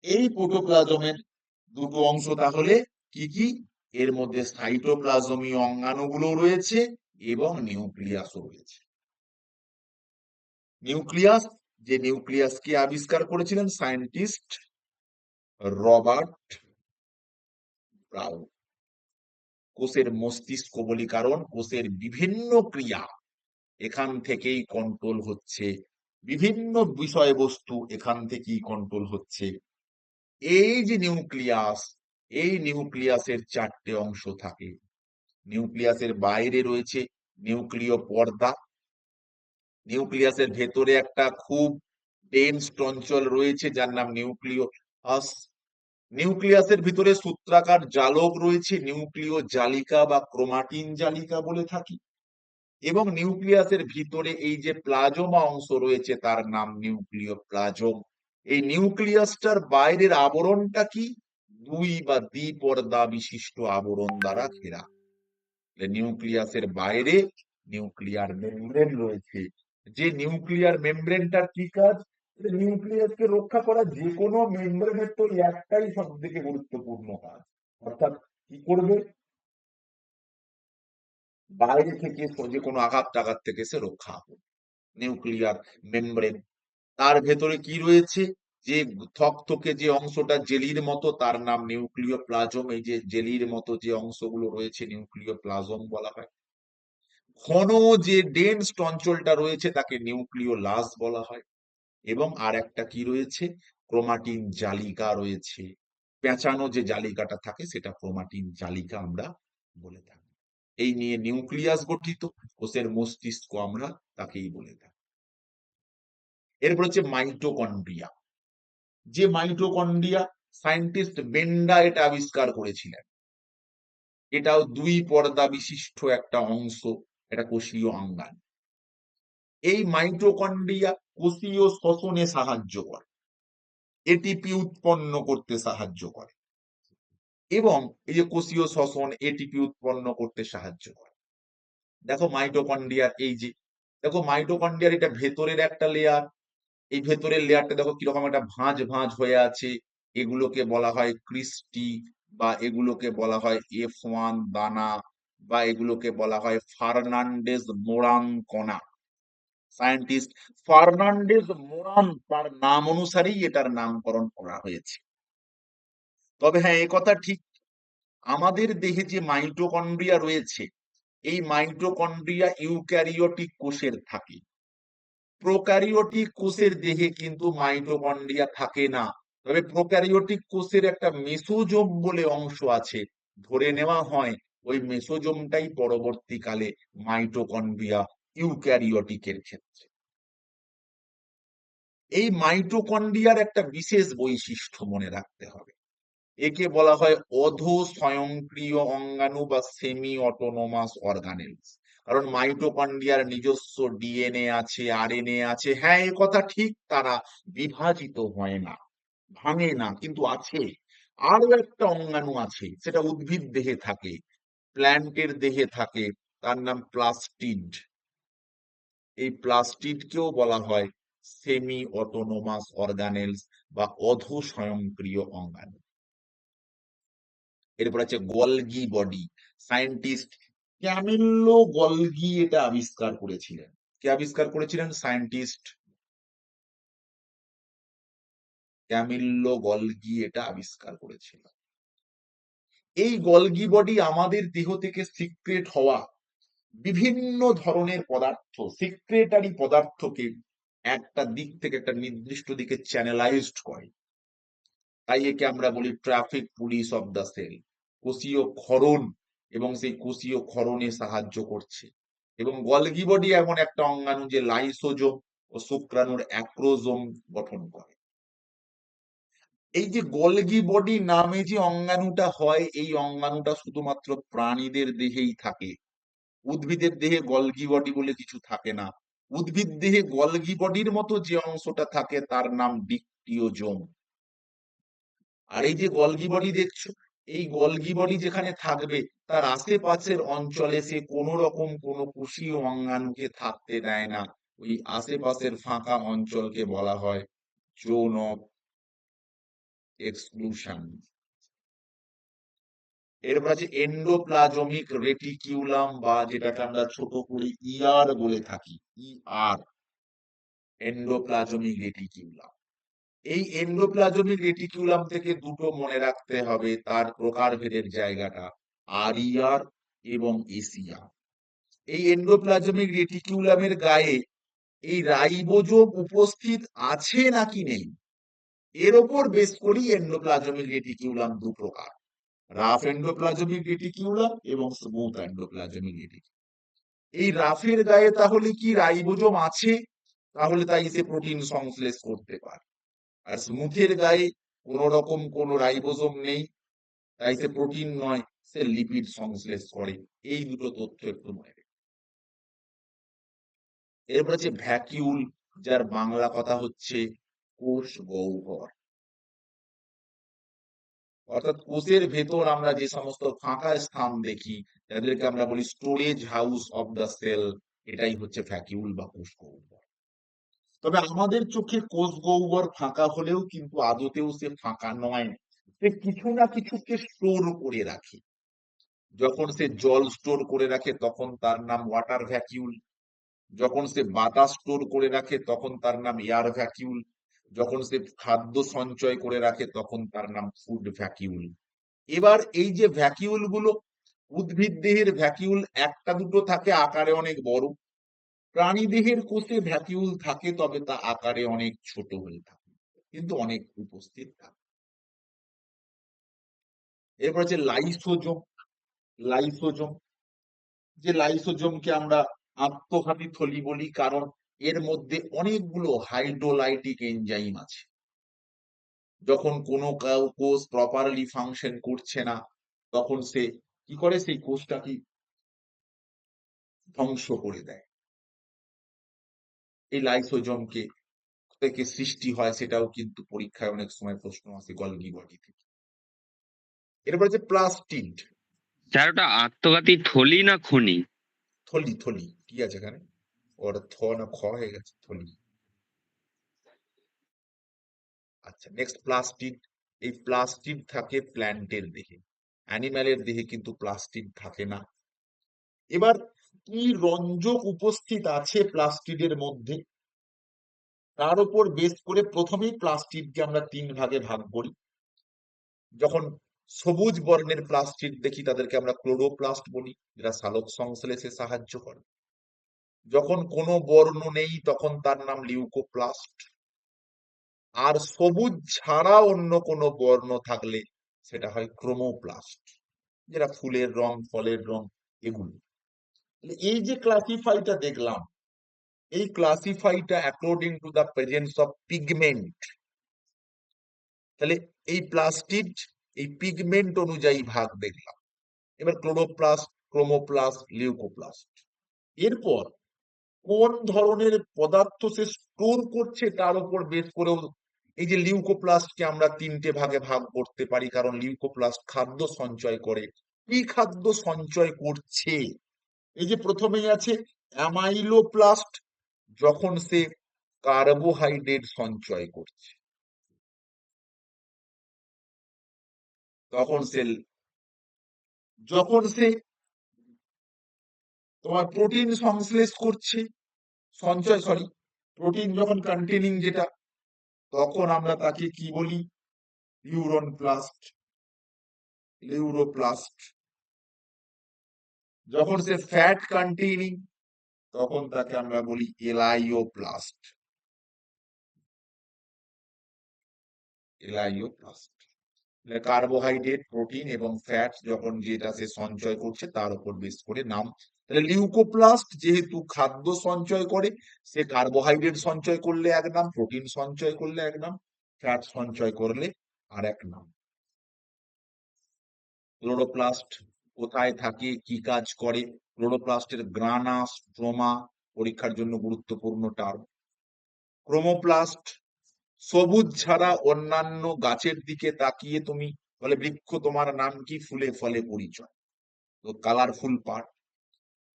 এই প্রোটোপ্লাজমের দুটো অংশ তাহলে কি কি? এর মধ্যে সাইটোপ্লাজমীয় অঙ্গাণুগুলো রয়েছে এবং নিউক্লিয়াসও রয়েছে। নিউক্লিয়াস, যে নিউক্লিয়াসকে আবিষ্কার করেছিলেন সায়েন্টিস্ট রবার্ট ব্রাউন। কোষের মস্তিষ্ক বলি কারণ কোষের বিভিন্ন ক্রিয়া এখান থেকেই কন্ট্রোল হচ্ছে, বিভিন্ন বিষয়বস্তু এখান থেকেই কন্ট্রোল হচ্ছে। এই যে নিউক্লিয়াস, এই নিউক্লিয়াসের চারটে অংশ থাকে। নিউক্লিয়াসের বাইরে রয়েছে নিউক্লিয় পর্দা, নিউক্লিয়াসের ভেতরে একটা খুব ডেন্স অঞ্চল রয়েছে যার নাম নিউক্লিয়াস। নিউক্লিয়াসের ভিতরে সূত্রাকার জালক রয়েছে, নিউক্লিয় জালিকা বা ক্রোমাটিন জালিকা বলে থাকি। এবং নিউক্লিয়াসের ভিতরে এই যে প্লাজমা অংশ রয়েছে তার নাম নিউক্লিয় প্লাজম। এই নিউক্লিয়াসটার বাইরের আবরণটা কি? দুই বা দ্বিপর্দা বিশিষ্ট আবরণ দ্বারা ঘেরা। নিউক্লিয়াসের বাইরে নিউক্লিয়ার মেমব্রেন রয়েছে। যে নিউক্লিয়ার মেমব্রেনটার কি কাজ? নিউক্লিয়াসকে রক্ষা করা। যে কোনো মেমব্রেনের তো একটাই সব থেকে গুরুত্বপূর্ণ কাজ, অর্থাৎ কি করবে? বাইরে থেকে যে কোনো আঘাত টাঘাত থেকে সে রক্ষা হবে। নিউক্লিয়ার মেমব্রেন, তার ভেতরে কি রয়েছে? যে থকথকে যে অংশটা জেলির মতো তার নাম নিউক্লিয় প্লাজম। এই যে জেলির মতো যে অংশগুলো রয়েছে নিউক্লিয় প্লাজম বলা হয়। ঘন যে ডেন্স অঞ্চলটা রয়েছে তাকে নিউক্লিওলাস বলা হয়। এবং আর একটা কি রয়েছে? ক্রোমাটিন জালিকা রয়েছে। পেঁচানো যে জালিকাটা থাকে সেটা ক্রোমাটিন জালিকা আমরা বলে থাকি। এই নিয়ে নিউক্লিয়াস গঠিত, কোষের মস্তিষ্ক আমরা তাকেই বলে থাকি। এরপর হচ্ছে মাইটোকন্ড্রিয়া। যে মাইটোকন্ড্রিয়া, সায়েন্টিস্ট বেন্ডা এটা আবিষ্কার করেছিলেন। এটাও দুই পর্দা বিশিষ্ট একটা অংশ, এটা কোষীয় অঙ্গাণু। এই মাইটোকন্ড্রিয়া কোষীয় শ্বসনে সাহায্য করে, এটিপি উৎপন্ন করতে সাহায্য করে, এবং এই যে কোষীয় শ্বসন এটিপি উৎপন্ন করতে সাহায্য করে। দেখো মাইটোকন্ড্রিয়ার এই যে, দেখো মাইটোকন্ড্রিয়ার এটা ভেতরের একটা লেয়ার। এই ভেতরের লেয়ারটা দেখো কিরকম একটা ভাঁজ ভাঁজ হয়ে আছে। এগুলোকে বলা হয় ক্রিস্টি, বা এগুলোকে বলা হয় F1 দানা, বা এগুলোকে বলা হয় ফার্নান্ডেজ মোরান কণা। সায়েন্টিস্ট ফার্নান্ডেজ মোরান তার নাম অনুসারেই এটার নামকরণ করা হয়েছে। তবে হ্যাঁ, একথা ঠিক, আমাদের দেহে যে মাইটোকন্ড্রিয়া রয়েছে, এই মাইটোকন্ড্রিয়া ইউক্যারিওটিক কোষের থাকে। প্রোক্যারিওটিক কোষের দেহে কিন্তু মাইটোকন্ড্রিয়া থাকে না। তবে প্রোক্যারিওটিক কোষের একটা মেসোজোম বলে অংশ আছে, ধরে নেওয়া হয় ওই মেসোজোমটাই পরবর্তীকালে মাইটোকন্ড্রিয়া ইউক্যারিওটিকের ক্ষেত্রে। এই মাইটোকন্ড্রিয়ার একটা বিশেষ বৈশিষ্ট্য মনে রাখতে হবে। একে বলা হয় অধো স্বয়ংক্রিয় অঙ্গাণু বা সেমি অটোনোমাস অর্গানেলস। কারণ মাইটোকন্ড্রিয়ার নিজস্ব ডিএনএ আছে, আরএনএ আছে। হ্যাঁ, এ কথা ঠিক, তারা বিভাজিত হয় না, ভাঙে না, কিন্তু আছে। আরো একটা অঙ্গাণু আছে, সেটা উদ্ভিদ দেহে থাকে, প্ল্যান্টের দেহে থাকে, তার নাম প্লাস্টিড। এই প্লাস্টিডকেও বলা হয় সেমি অটোনোমাস অর্গানেলস বা অধো স্বয়ংক্রিয় অঙ্গাণু। এরপর আছে গলগি বডি। সায়েন্টিস্ট ক্যামিল্লো গলগি এটা আবিষ্কার করেছিলেন। কে আবিষ্কার করেছিলেন? সায়েন্টিস্ট ক্যামিল্লো গলগি এটা আবিষ্কার করেছিল। এই গলগি বডি আমাদের দেহ থেকে সিক্রেট হওয়া বিভিন্ন ধরনের পদার্থ, সিক্রেটারি পদার্থকে একটা দিক থেকে একটা নির্দিষ্ট দিকে চ্যানেলাইজড করে। তাই একে আমরা বলি traffic police of the cell. কোষীয় ক্ষরণ এবং সেই কোষীয় ক্ষরণে সাহায্য করছে। এবং গলগি বডি এমন একটা অঙ্গাণু যে লাইসোজোম ও শুক্রাণুর অ্যাক্রোজোম গঠন করে। এই যে গলগি বডি নামে যে অঙ্গাণুটা হয়, এই অঙ্গাণুটা শুধুমাত্র প্রাণীদের দেহেই থাকে। উদ্ভিদের দেহে গলগি বডি বলে কিছু থাকে না। উদ্ভিদ দেহে গলগি বডির মতো যে অংশটা থাকে তার নাম ডিকটিওজোম। আর এই যে গলগি বডি দেখছো, এই গলগি বডি যেখানে থাকবে তার আশেপাশের অঞ্চলে সে কোনো রকম কোনো কোষীয় অঙ্গাণুকে থাকতে দেয় না। ওই আশেপাশের ফাঁকা অঞ্চলকে বলা হয় জোন অফ এক্সক্লুশন। এরপর আছে এন্ডোপ্লাজমিক রেটিকিউলাম, বা যেটাকে আমরা ছোট করে ইআর বলে থাকি, ইআর, এন্ডোপ্লাজমিক রেটিকিউলাম। এই এন্ডোপ্লাজমিক রেটিকিউলাম থেকে দুটো মনে রাখতে হবে তার প্রকারভেদের জায়গাটা, আরইআর এবং এসিআর। এই এন্ডোপ্লাজমিক রেটিকিউলামের গায়ে এই রাইবোজোম উপস্থিত আছে নাকি নেই, এর ওপর বেস করেই এন্ডোপ্লাজমিক রেটিকিউলাম দু প্রকার, রাফ এন্ডোপ্লাজমিক রেটিকিউলাম এবং স্মুথ এন্ডোপ্লাজমিক রেটিকিউলাম। এই রাফের গায়ে তাহলে কি রাইবোজোম আছে, তাহলে তাই সে প্রোটিন সংশ্লেষ করতে পারে। আর স্মুথের গায়ে কোন রকম কোন রাইবোজোম নেই, তাই সে প্রোটিন নয়, সে লিপিড সংশ্লেষ করে। এই দুটো তথ্য একটু মনে রেখে। এরপর হচ্ছে ভ্যাকিউল, যার বাংলা কথা হচ্ছে কোষ গহ্বর। অর্থাৎ কোষের ভেতর আমরা যে সমস্ত ফাঁকা স্থান দেখি, যাদেরকে আমরা বলি storage house of the cell, এটাই হচ্ছে ভ্যাকিউল বা কোষ গহ্বর। তবে আমাদের চোখে কোষ গহ্বর ফাঁকা হলেও কিন্তু আদতেও সে ফাঁকা নয়, সে কিছু না কিছুকে স্টোর করে রাখে। যখন সে জল স্টোর করে রাখে তখন তার নাম ওয়াটার ভ্যাকিউল, যখন সে বাতাস স্টোর করে রাখে তখন তার নাম এয়ার ভ্যাকিউল, যখন সে খাদ্য সঞ্চয় করে রাখে তখন তার নাম ফুড ভ্যাকিউল। এবার এই যে ভ্যাকিউল গুলো, উদ্ভিদ দেহের ভ্যাকিউল একটা দুটো থাকে, আকারে অনেক বড়। প্রাণী দেহের কোষে ভ্যাকিউল থাকে, তবে তা আকারে অনেক ছোট হয়ে থাকে, কিন্তু অনেক উপস্থিত থাকে। এরপর হচ্ছে লাইসোজোম। লাইসোজোম, যে লাইসোজোমকে আমরা আত্মঘাতী থলি বলি, কারণ এর মধ্যে অনেকগুলো হাইড্রোলাইটিক এনজাইম আছে। যখন কোনো কোষ প্রপারলি ফাংশন করছে না, তখন সে কি করে, সেই কোষটাকে ধ্বংস করে দেয়। এই লাইসোজোমকে থেকে সৃষ্টি হয়, সেটাও কিন্তু পরীক্ষায় অনেক সময় প্রশ্ন আসে গলগি বডি থেকে। এরপর হচ্ছে প্লাস্টিড। স্যার ওটা আত্মঘাতী থলি না খনি? থলি, থলি কি আছে এখানে, ওর থ না খ হয়ে গেছে, থলি। আচ্ছা, নেক্সট প্লাস্টিড। এই প্লাস্টিড থাকে প্ল্যান্টের দেহে, অ্যানিম্যালের দেহে কিন্তু প্লাস্টিড থাকে না। এবার কি রঞ্জক উপস্থিত আছে প্লাস্টিডের মধ্যে, তার উপর বেস করে প্রথমেই প্লাস্টিডকে আমরা তিন ভাগে ভাগ করি। যখন সবুজ বর্ণের প্লাস্টিড দেখি তাদেরকে আমরা ক্লোরোপ্লাস্ট বলি, যেটা সালোক সংশ্লেষে সাহায্য করে। যখন কোনো বর্ণ নেই তখন তার নাম লিউকোপ্লাস্ট। আর সবুজ ছাড়া অন্য কোনো বর্ণ থাকলে সেটা হয় ক্রোমোপ্লাস্ট, যেটা ফুলের রং, ফলের রং, এগুলো। এই যে ক্লাসিফাইটা দেখলাম, এই ক্লাসিফাইটা according to the presence of pigment. তাহলে এই প্লাস্টিড এই পিগমেন্ট অনুযায়ী ভাগ দেখলাম। এবার ক্লোরোপ্লাস্ট, ক্রোমোপ্লাস্ট, লিউকোপ্লাস্ট। এরপর কোন ধরনের পদার্থ সে স্টোর করছে তার উপর বেস করেও এই যে লিউকোপ্লাস্টকে আমরা তিনটে ভাগে ভাগ করতে পারি, কারণ লিউকোপ্লাস্ট খাদ্য সঞ্চয় করে। কি খাদ্য সঞ্চয় করছে? এই যে প্রথমেই আছে অ্যামাইলোপ্লাস্ট, যখন সে কার্বোহাইড্রেট সঞ্চয় করছে, তখন সে যখন সে তোমার প্রোটিন সংশ্লেষ করছে, সঞ্চয়, সরি, প্রোটিন যখন কন্টেনিং যেটা, তখন আমরা তাকে কি বলি, ইউরন প্লাস্ট, লিউরোপ্লাস্ট। যখন সে ফ্যাট কন্টেইনিং, তখন তাকে আমরা বলি এলাইওপ্লাস্ট, এলাইওপ্লাস্ট। কার্বোহাইড্রেট, প্রোটিন এবং ফ্যাট যখন যেটা সে সঞ্চয় করছে তার উপর বেস করে নাম। তাহলে লিউকোপ্লাস্ট যেহেতু খাদ্য সঞ্চয় করে, সে কার্বোহাইড্রেট সঞ্চয় করলে এক নাম, প্রোটিন সঞ্চয় করলে এক নাম, ফ্যাট সঞ্চয় করলে আর এক নাম। ক্লোরোপ্লাস্ট কোথায় থাকে, কি কাজ করে? ক্লোরোপ্লাস্টের গ্রানা, স্ট্রোমা পরীক্ষার জন্য গুরুত্বপূর্ণ টার্ম। ক্রোমোপ্লাস্ট সবুজ ছাড়া অন্যান্য গাছের দিকে তাকিয়ে তুমি বলে বৃক্ষ তোমার নাম কি, ফুলে ফলে পরিচয়, তো কালারফুল পার্ট।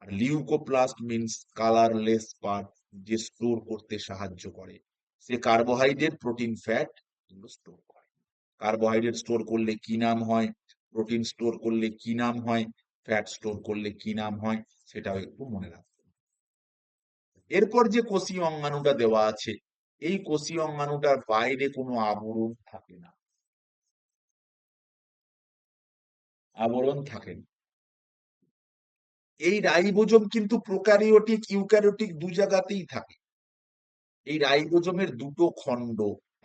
আর লিউকোপ্লাস্ট মিন্স কালারলেস পার্ট, যে স্টোর করতে সাহায্য করে, সে কার্বোহাইড্রেট, প্রোটিন, ফ্যাট এগুলো স্টোর করে। কার্বোহাইড্রেট স্টোর করলে কি নাম হয়, প্রোটিন স্টোর করলে কি নাম হয়, ফ্যাট স্টোর করলে কি নাম হয়, সেটাও একটু মনে রাখবে। এরপর যে কোষীয় অঙ্গাণুটা দেওয়া আছে, এই কোষীয় অঙ্গাণুটার বাইরে কোনো আবরণ থাকে না, আবরণ থাকে না। এই রাইবোজোম কিন্তু প্রোক্যারিওটিক ইউক্যারিওটিক দু জায়গাতেই থাকে। এই রাইবোজোমের দুটো খণ্ড,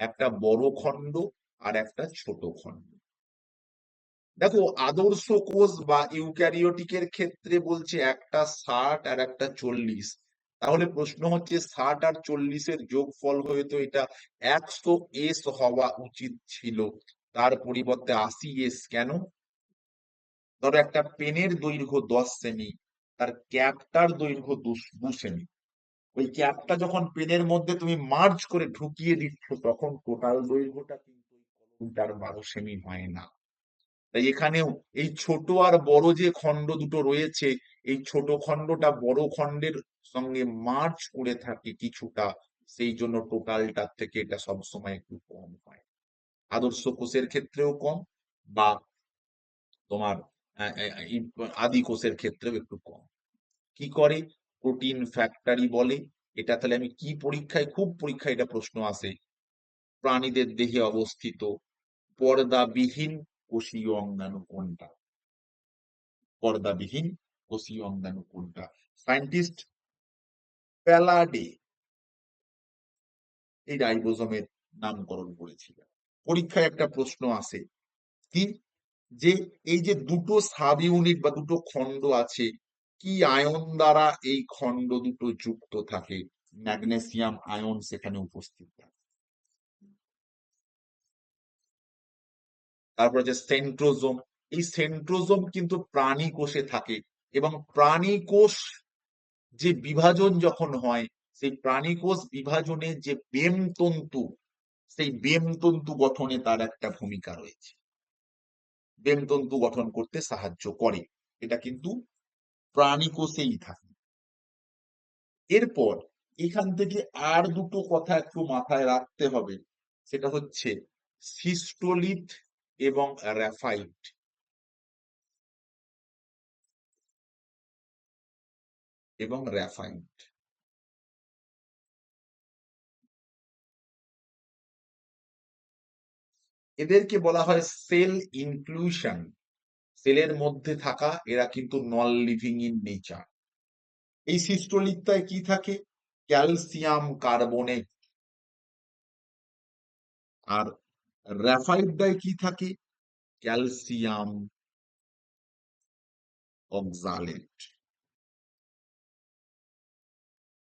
একটা বড় খণ্ড আর একটা ছোট খণ্ড। দেখো আদর্শ কোষ বা ইউক্যারিওটিকের ক্ষেত্রে বলছে একটা 60 আর একটা 40। তাহলে প্রশ্ন হচ্ছে 60 আর 40-এর যোগফল হয়তো এটা 100s হওয়া উচিত ছিল, তার পরিবর্তে 80s কেন? ধরো একটা পেনের দৈর্ঘ্য 10 সেমি, তার ক্যাপটার দৈর্ঘ্য 2 সেমি। ওই ক্যাপটা যখন পেনের মধ্যে তুমি মার্জ করে ঢুকিয়ে দিচ্ছ, তখন টোটাল দৈর্ঘ্যটা কিন্তু 12 সেমি হয় না। তাই এখানেও এই ছোট আর বড় যে খণ্ড দুটো রয়েছে, এই ছোট খণ্ডটা বড় খণ্ডের সঙ্গে মার্জ করে থাকে কিছুটা, সেই জন্য টোটালটার থেকে এটা সবসময় একটু কম হয়। আদর্শ কোষের ক্ষেত্রেও কম, বা তোমার আদি কোষের ক্ষেত্রেও একটু কম। কি করে? প্রোটিন ফ্যাক্টরি বলে। এটা তাহলে আমি কি পরীক্ষায়, খুব পরীক্ষায় এটা প্রশ্ন আসে, প্রাণীদের দেহে অবস্থিত পর্দাবিহীন কোষীয় অঙ্গাণু কোনটা? পর্দাবিহীন কোষীয় অঙ্গাণু কোনটা? সায়েন্টিস্ট প্যালাডে এই রাইবোজোমের নামকরণ করেছিলেন। পরীক্ষায় একটা প্রশ্ন আসে কি, যে এই যে দুটো সাব ইউনিট বা দুটো খণ্ড আছে, কি আয়ন দ্বারা এই খণ্ড দুটো যুক্ত থাকে? ম্যাগনেসিয়াম আয়ন সেখানে উপস্থিত থাকে। তারপরে যে সেন্ট্রোজোম, এই সেন্ট্রোজোম কিন্তু প্রাণী কোষে থাকে, এবং প্রাণী কোষ যে বিভাজন যখন হয়, সেই প্রাণী কোষ বিভাজনে যে বেমতন্তু, সেই বেমতন্তু গঠনে তার একটা ভূমিকা রয়েছে, বেমতন্তু গঠন করতে সাহায্য করে। এটা কিন্তু প্রাণী কোষেই থাকে। এরপর এখান থেকে আর দুটো কথা একটু মাথায় রাখতে হবে, সেটা হচ্ছে সিস্টোলিথ এবং র্যাফাইট। এবং র্যাফাইট এদেরকে বলা হয় সেল ইনক্লুশন, সেলের মধ্যে থাকা, এরা কিন্তু নন লিভিং ইন নেচার। এই সিস্টোলিথটায় কি থাকে? Calcium carbonate. আর র্যাফাইডটায় কি থাকে? Calcium oxalate.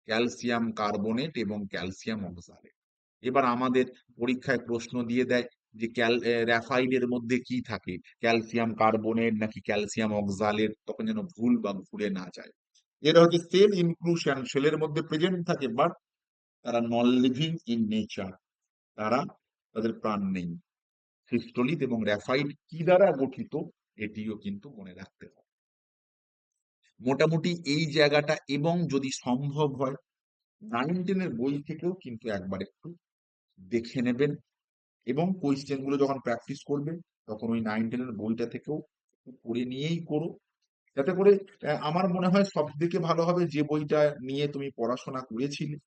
ক্যালসিয়াম কার্বনেট এবং ক্যালসিয়াম অক্সালেট। এবার আমাদের পরীক্ষায় প্রশ্ন দিয়ে দেয় যে র্যাফাইডের মধ্যে কি থাকে, ক্যালসিয়াম কার্বনেট নাকি ক্যালসিয়াম অক্সালেট, তখন যেন ভুল বা ভুলে না যায়। এরা হচ্ছে সেল ইনক্লুশন, সেলের মধ্যে প্রেজেন্ট থাকে, বাট তারা নন লিভিং ইন নেচার, তারা, তাদের প্রাণ নেই। সিস্টোলিথ এবং র্যাফাইড কি দ্বারা গঠিত, এটিও কিন্তু মনে রাখতে হবে। মোটামুটি এই জায়গাটা, এবং যদি সম্ভব হয় 9-10-এর বই থেকেও কিন্তু একবার একটু দেখে নেবেন, এবং কোয়েশ্চেন গুলো যখন প্র্যাকটিস করবেন তখন ওই 9-10-এর বইটা থেকেও পড়ে নিয়েই করো, যাতে করে আমার মনে হয় সব থেকে ভালো হবে যে বইটা নিয়ে তুমি পড়াশোনা করেছিলে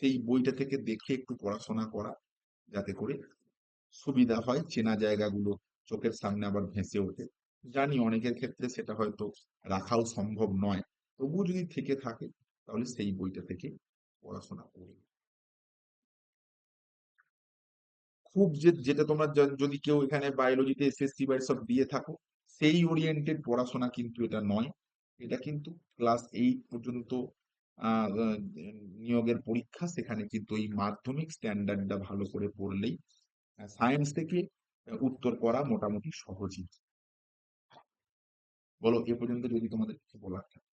সেই বইটা থেকে দেখে একটু পড়াশোনা করা, যাতে করে সুবিধা হয়, চেনা জায়গাগুলো চোখের সামনে আবার ভেসে ওঠে। জানি অনেকের ক্ষেত্রে সেটা হয়তো রাখাও সম্ভব নয়, তবুও যদি থেকে থাকে তাহলে সেই বইটা থেকে পড়াশোনা করবে। খুব যেটা তোমরা যদি কেউ এখানে বায়োলজিতে এসএসসি বা সব দিয়ে থাকো, সেই ওরিয়েন্টেড পড়াশোনা কিন্তু এটা নয়। এটা কিন্তু ক্লাস 8 পর্যন্ত আহ, আহ, নিয়োগের পরীক্ষা, সেখানে কিন্তু এই মাধ্যমিক স্ট্যান্ডার্ডটা ভালো করে পড়লেই সায়েন্স থেকে উত্তর করা মোটামুটি সহজই। বলো এ পর্যন্ত যদি তোমাদের কিছু বলার থাকে।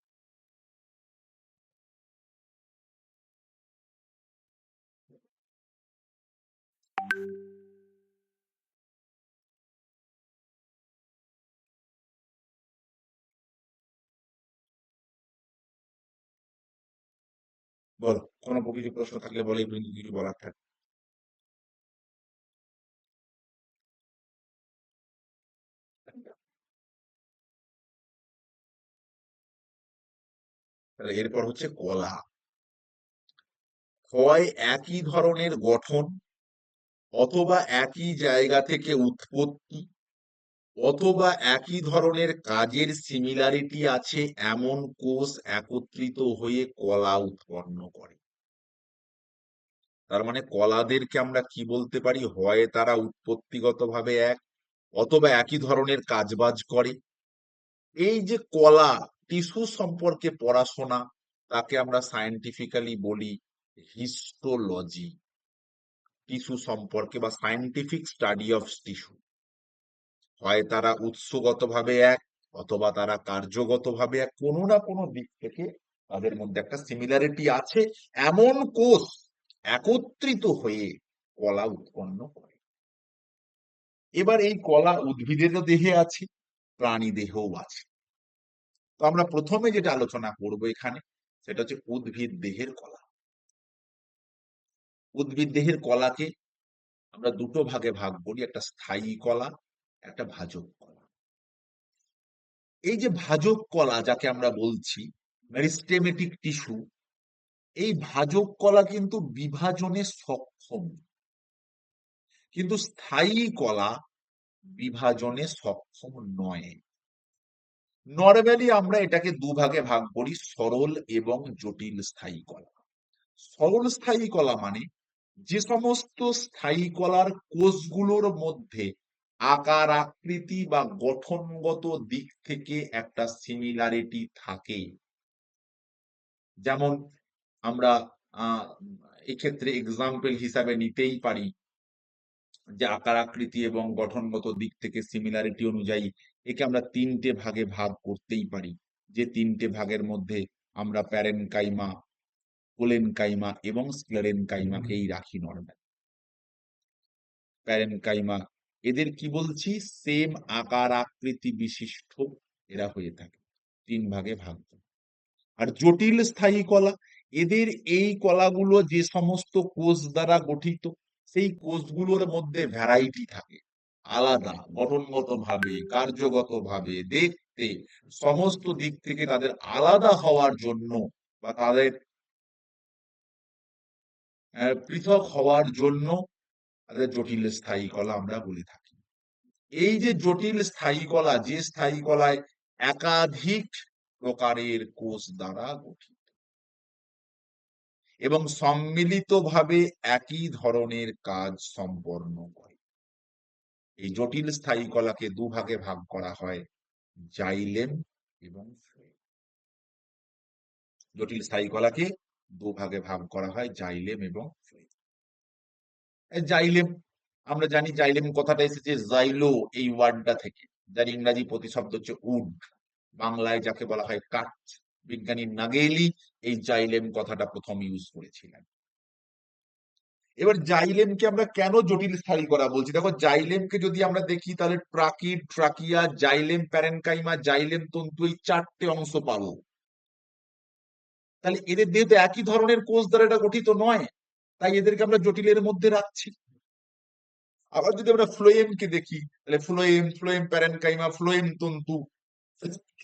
বলো কোনো কিছু প্রশ্ন থাকলে বলো, এই পর্যন্ত কিছু বলার থাকে। তাহলে এরপর হচ্ছে কলা। হয় একই ধরনের গঠন, অথবা একই জায়গা থেকে উৎপত্তি, অথবা একই ধরনের কাজের সিমিলারিটি আছে এমন কোষ একত্রিত হয়ে কলা উৎপন্ন করে। তার মানে কলাদেরকে আমরা কি বলতে পারি, হয় তারা উৎপত্তিগতভাবে এক, অথবা একই ধরনের কাজবাজ করে। এই যে কলা টিস্যু সম্পর্কে পড়াশোনা, তাকে আমরা সায়েন্টিফিক্যালি বলি হিস্টোলজি। টিস্যু সম্পর্কে বা সায়েন্টিফিক স্টাডি অফ টিস্যু। হয় তারা উৎসগতভাবে এক, অথবা তারা কার্যগতভাবে এক, কোনো না কোনো দিক থেকে তাদের মধ্যে একটা সিমিলারিটি আছে এমন কোষ একত্রিত হয়ে কলা উৎপন্ন করে। এবার এই কলা উদ্ভিদেরও দেহে আছে, প্রাণী দেহেও আছে। তো আমরা প্রথমে যেটা আলোচনা করব এখানে, সেটা হচ্ছে উদ্ভিদ দেহের কলা। উদ্ভিদ দেহের কলাকে আমরা দুটো ভাগে ভাগ করি, একটা স্থায়ী কলা, একটা ভাজক কলা। এই যে ভাজক কলা যাকে আমরা বলছি মেরিস্টেমেটিক টিস্যু, এই ভাজক কলা কিন্তু বিভাজনে সক্ষম, কিন্তু স্থায়ী কলা বিভাজনে সক্ষম নয়। নরমালি আমরা এটাকে দুভাগে ভাগ করি, সরল এবং জটিল স্থায়ী কলা। সরল স্থায়ী কলা মানে যে সমস্ত স্থায়ী কলার কোষগুলোর মধ্যে আকার আকৃতি বা গঠনগত দিক থেকে একটা সিমিলারিটি থাকে। যেমন আমরা আহ এক্ষেত্রে এক্সাম্পল হিসাবে নিতেই পারি যে আকার আকৃতি এবং গঠনগত দিক থেকে সিমিলারিটি অনুযায়ী একে আমরা তিনটে ভাগে ভাগ করতেই পারি, যে তিনটে ভাগের মধ্যে আমরা প্যারেনকাইমা, কোলেনকাইমা এবং স্ক্লেরেনকাইমাকেই রাখি নরমাল। প্যারেনকাইমা এদের কি বলছি, সেম আকার আকৃতি বিশিষ্ট এরা হয়ে থাকে, তিন ভাগে ভাগ। আর জটিল স্থায়ী কলা, এদের এই কলাগুলো যে সমস্ত কোষ দ্বারা গঠিত, সেই কোষগুলোর মধ্যে ভ্যারাইটি থাকে, আলাদা গঠনগত ভাবে, কার্যগত ভাবে, দেখতে, সমস্ত দিক থেকে তাদের আলাদা হওয়ার জন্য বা তাদের পৃথক হওয়ার জন্য তাদের জটিল স্থায়ী কলা আমরা বলে থাকি। এই যে জটিল স্থায়ী কলা, যে স্থায়ী কলায় একাধিক প্রকারের কোষ দ্বারা গঠিত এবং সম্মিলিতভাবে একই ধরনের কাজ সম্পন্ন করে, এই জটিল স্থায়ী কলাকে দুভাগে ভাগ করা হয়, জাইলেম এবং ফ্লোয়েম। জটিল স্থায়ী কলাকে দুভাগে ভাগ করা হয়, জাইলেম এবং ফ্লোয়েম। জাইলেম আমরা জানি, জাইলেম কথাটা এসেছে জাইলো এই ওয়ার্ডটা থেকে, যার ইংরাজি প্রতিশব্দ হচ্ছে উড, বাংলায় যাকে বলা হয় কাঠ। বিজ্ঞানী নাগেলি এই জাইলেম কথাটা প্রথম ইউজ করেছিলেন। এবার জাইলেমকে আমরা কেন জটিল স্থায়ী করা বলছি, দেখো জাইলেমকে যদি আমরা দেখি তাহলে tracheid, trachea, xylem parenchyma, xylem তন্তু, এই চারটে অংশ পাবো। তাহলে এদের দেহ তো একই ধরনের কোষ দ্বারা এটা গঠিত নয়, তাই এদেরকে আমরা জটিলের মধ্যে রাখছি। আবার যদি আমরা ফ্লোয়েমকে দেখি, তাহলে ফ্লোয়েম, ফ্লোয়েম প্যারেনকাইমা, ফ্লোয়েম তন্তু,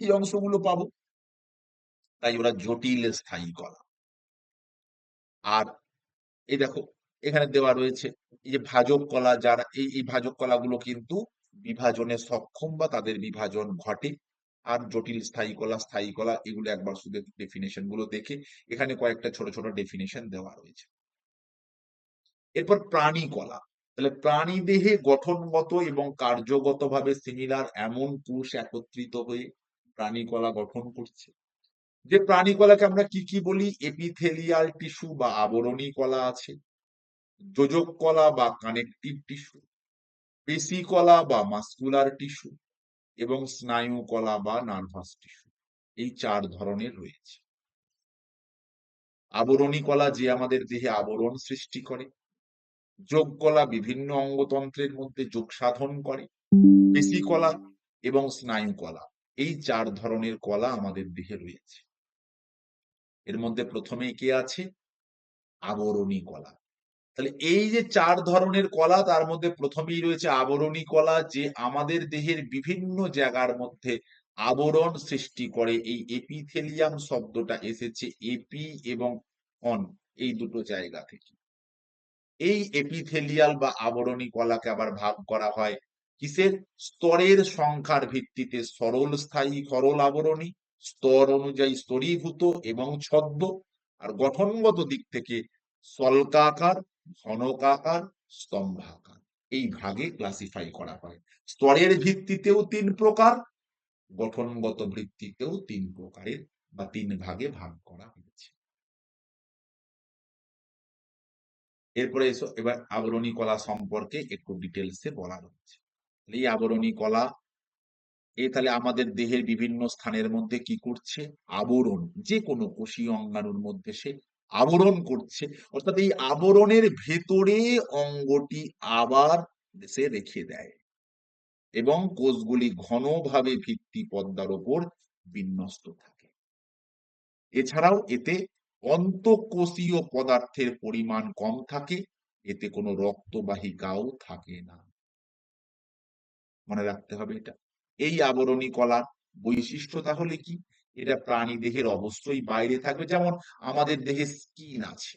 এই অংশগুলো পাবো, তাই ওরা জটিল স্থায়ী কলা। আর এই দেখো এখানে দেওয়া রয়েছে এই যে ভাজক কলা, যারা এই ভাজক কলাগুলো কিন্তু বিভাজনে সক্ষম বা তাদের বিভাজন ঘটে। আর জটিল স্থায়ী কলা, স্থায়ী কলা, এগুলো একবার শুধু ডেফিনেশন গুলো দেখে, এখানে কয়েকটা ছোট ছোট ডেফিনেশন দেওয়া রয়েছে। এরপর প্রাণী কলা। তাহলে প্রাণী দেহে গঠনগত এবং কার্যগতভাবে সিমিলার এমন কোষ একত্রিত হয়ে প্রাণীকলা গঠন করছে। যে প্রাণীকলাকে আমরা কি কি বলি? এপিথেলিয়াল টিস্যু বা আবরণী কলা আছে, যোজক কলা বা কানেকটিভ টিস্যু, পেশি কলা বা মাস্কুলার টিস্যু এবং স্নায়ু কলা বা নার্ভাস টিস্যু। এই 4 ধরনের রয়েছে। আবরণী কলা যে আমাদের দেহে আবরণ সৃষ্টি করে, যোগ কলা বিভিন্ন অঙ্গতন্ত্রের মধ্যে যোগ সাধন করে, পেশি কলা এবং স্নায়ু কলা, এই 4 ধরনের কলা আমাদের দেহে রয়েছে। এর মধ্যে প্রথমেই কে আছে? আবরণী কলা। তাহলে এই যে 4 ধরনের কলা, তার মধ্যে প্রথমেই রয়েছে আবরণী কলা, যে আমাদের দেহের বিভিন্ন জায়গার মধ্যে আবরণ সৃষ্টি করে। এই এপিথেলিয়াম শব্দটা এসেছে এপি এবং অন, এই দুটো জায়গা থেকে। এই এপিথেলিয়াল বা আবরণী কলাকে আবার ভাগ করা হয় কিসের? স্তরের সংখ্যার ভিত্তিতে সরল, স্থায়ী, সরল আবরণী, স্তর অনুযায়ী স্তরীভূত এবং ছদ্ম, আর গঠনগত দিক থেকে সলকাকার, ঘনকাকার, স্তম্ভাকার, এই ভাগে ক্লাসিফাই করা হয়। স্তরের ভিত্তিতেও 3 প্রকার, গঠনগত ভিত্তিতেও 3 প্রকারের বা 3 ভাগে ভাগ করা হয়েছে। এরপরে এসো, এবার আবরণী কলা সম্পর্কে একটু ডিটেলসে বলা হচ্ছে। এই আবরণী কলা তাহলে আমাদের দেহের বিভিন্ন স্থানের মধ্যে কি করছে? আবরণ, যে কোনো কোষীয় অঙ্গাণুর মধ্যে সে আবরণ করছে, অর্থাৎ এই আবরণের ভেতরে অঙ্গটি আবার সে রেখে দেয় এবং কোষগুলি ঘনভাবে ভিত্তি পর্দার উপর বিন্যস্ত থাকে। এছাড়াও এতে অন্তঃকোষীয় পদার্থের পরিমাণ কম থাকে, এতে কোনো রক্তবাহিকাও থাকে না। মনে রাখতে হবে এটা। এই আবরণী কলার বৈশিষ্ট্য তাহলে কি? এটা প্রাণী দেহের অবশ্যই বাইরে থাকবে। যেমন আমাদের দেহে স্কিন আছে,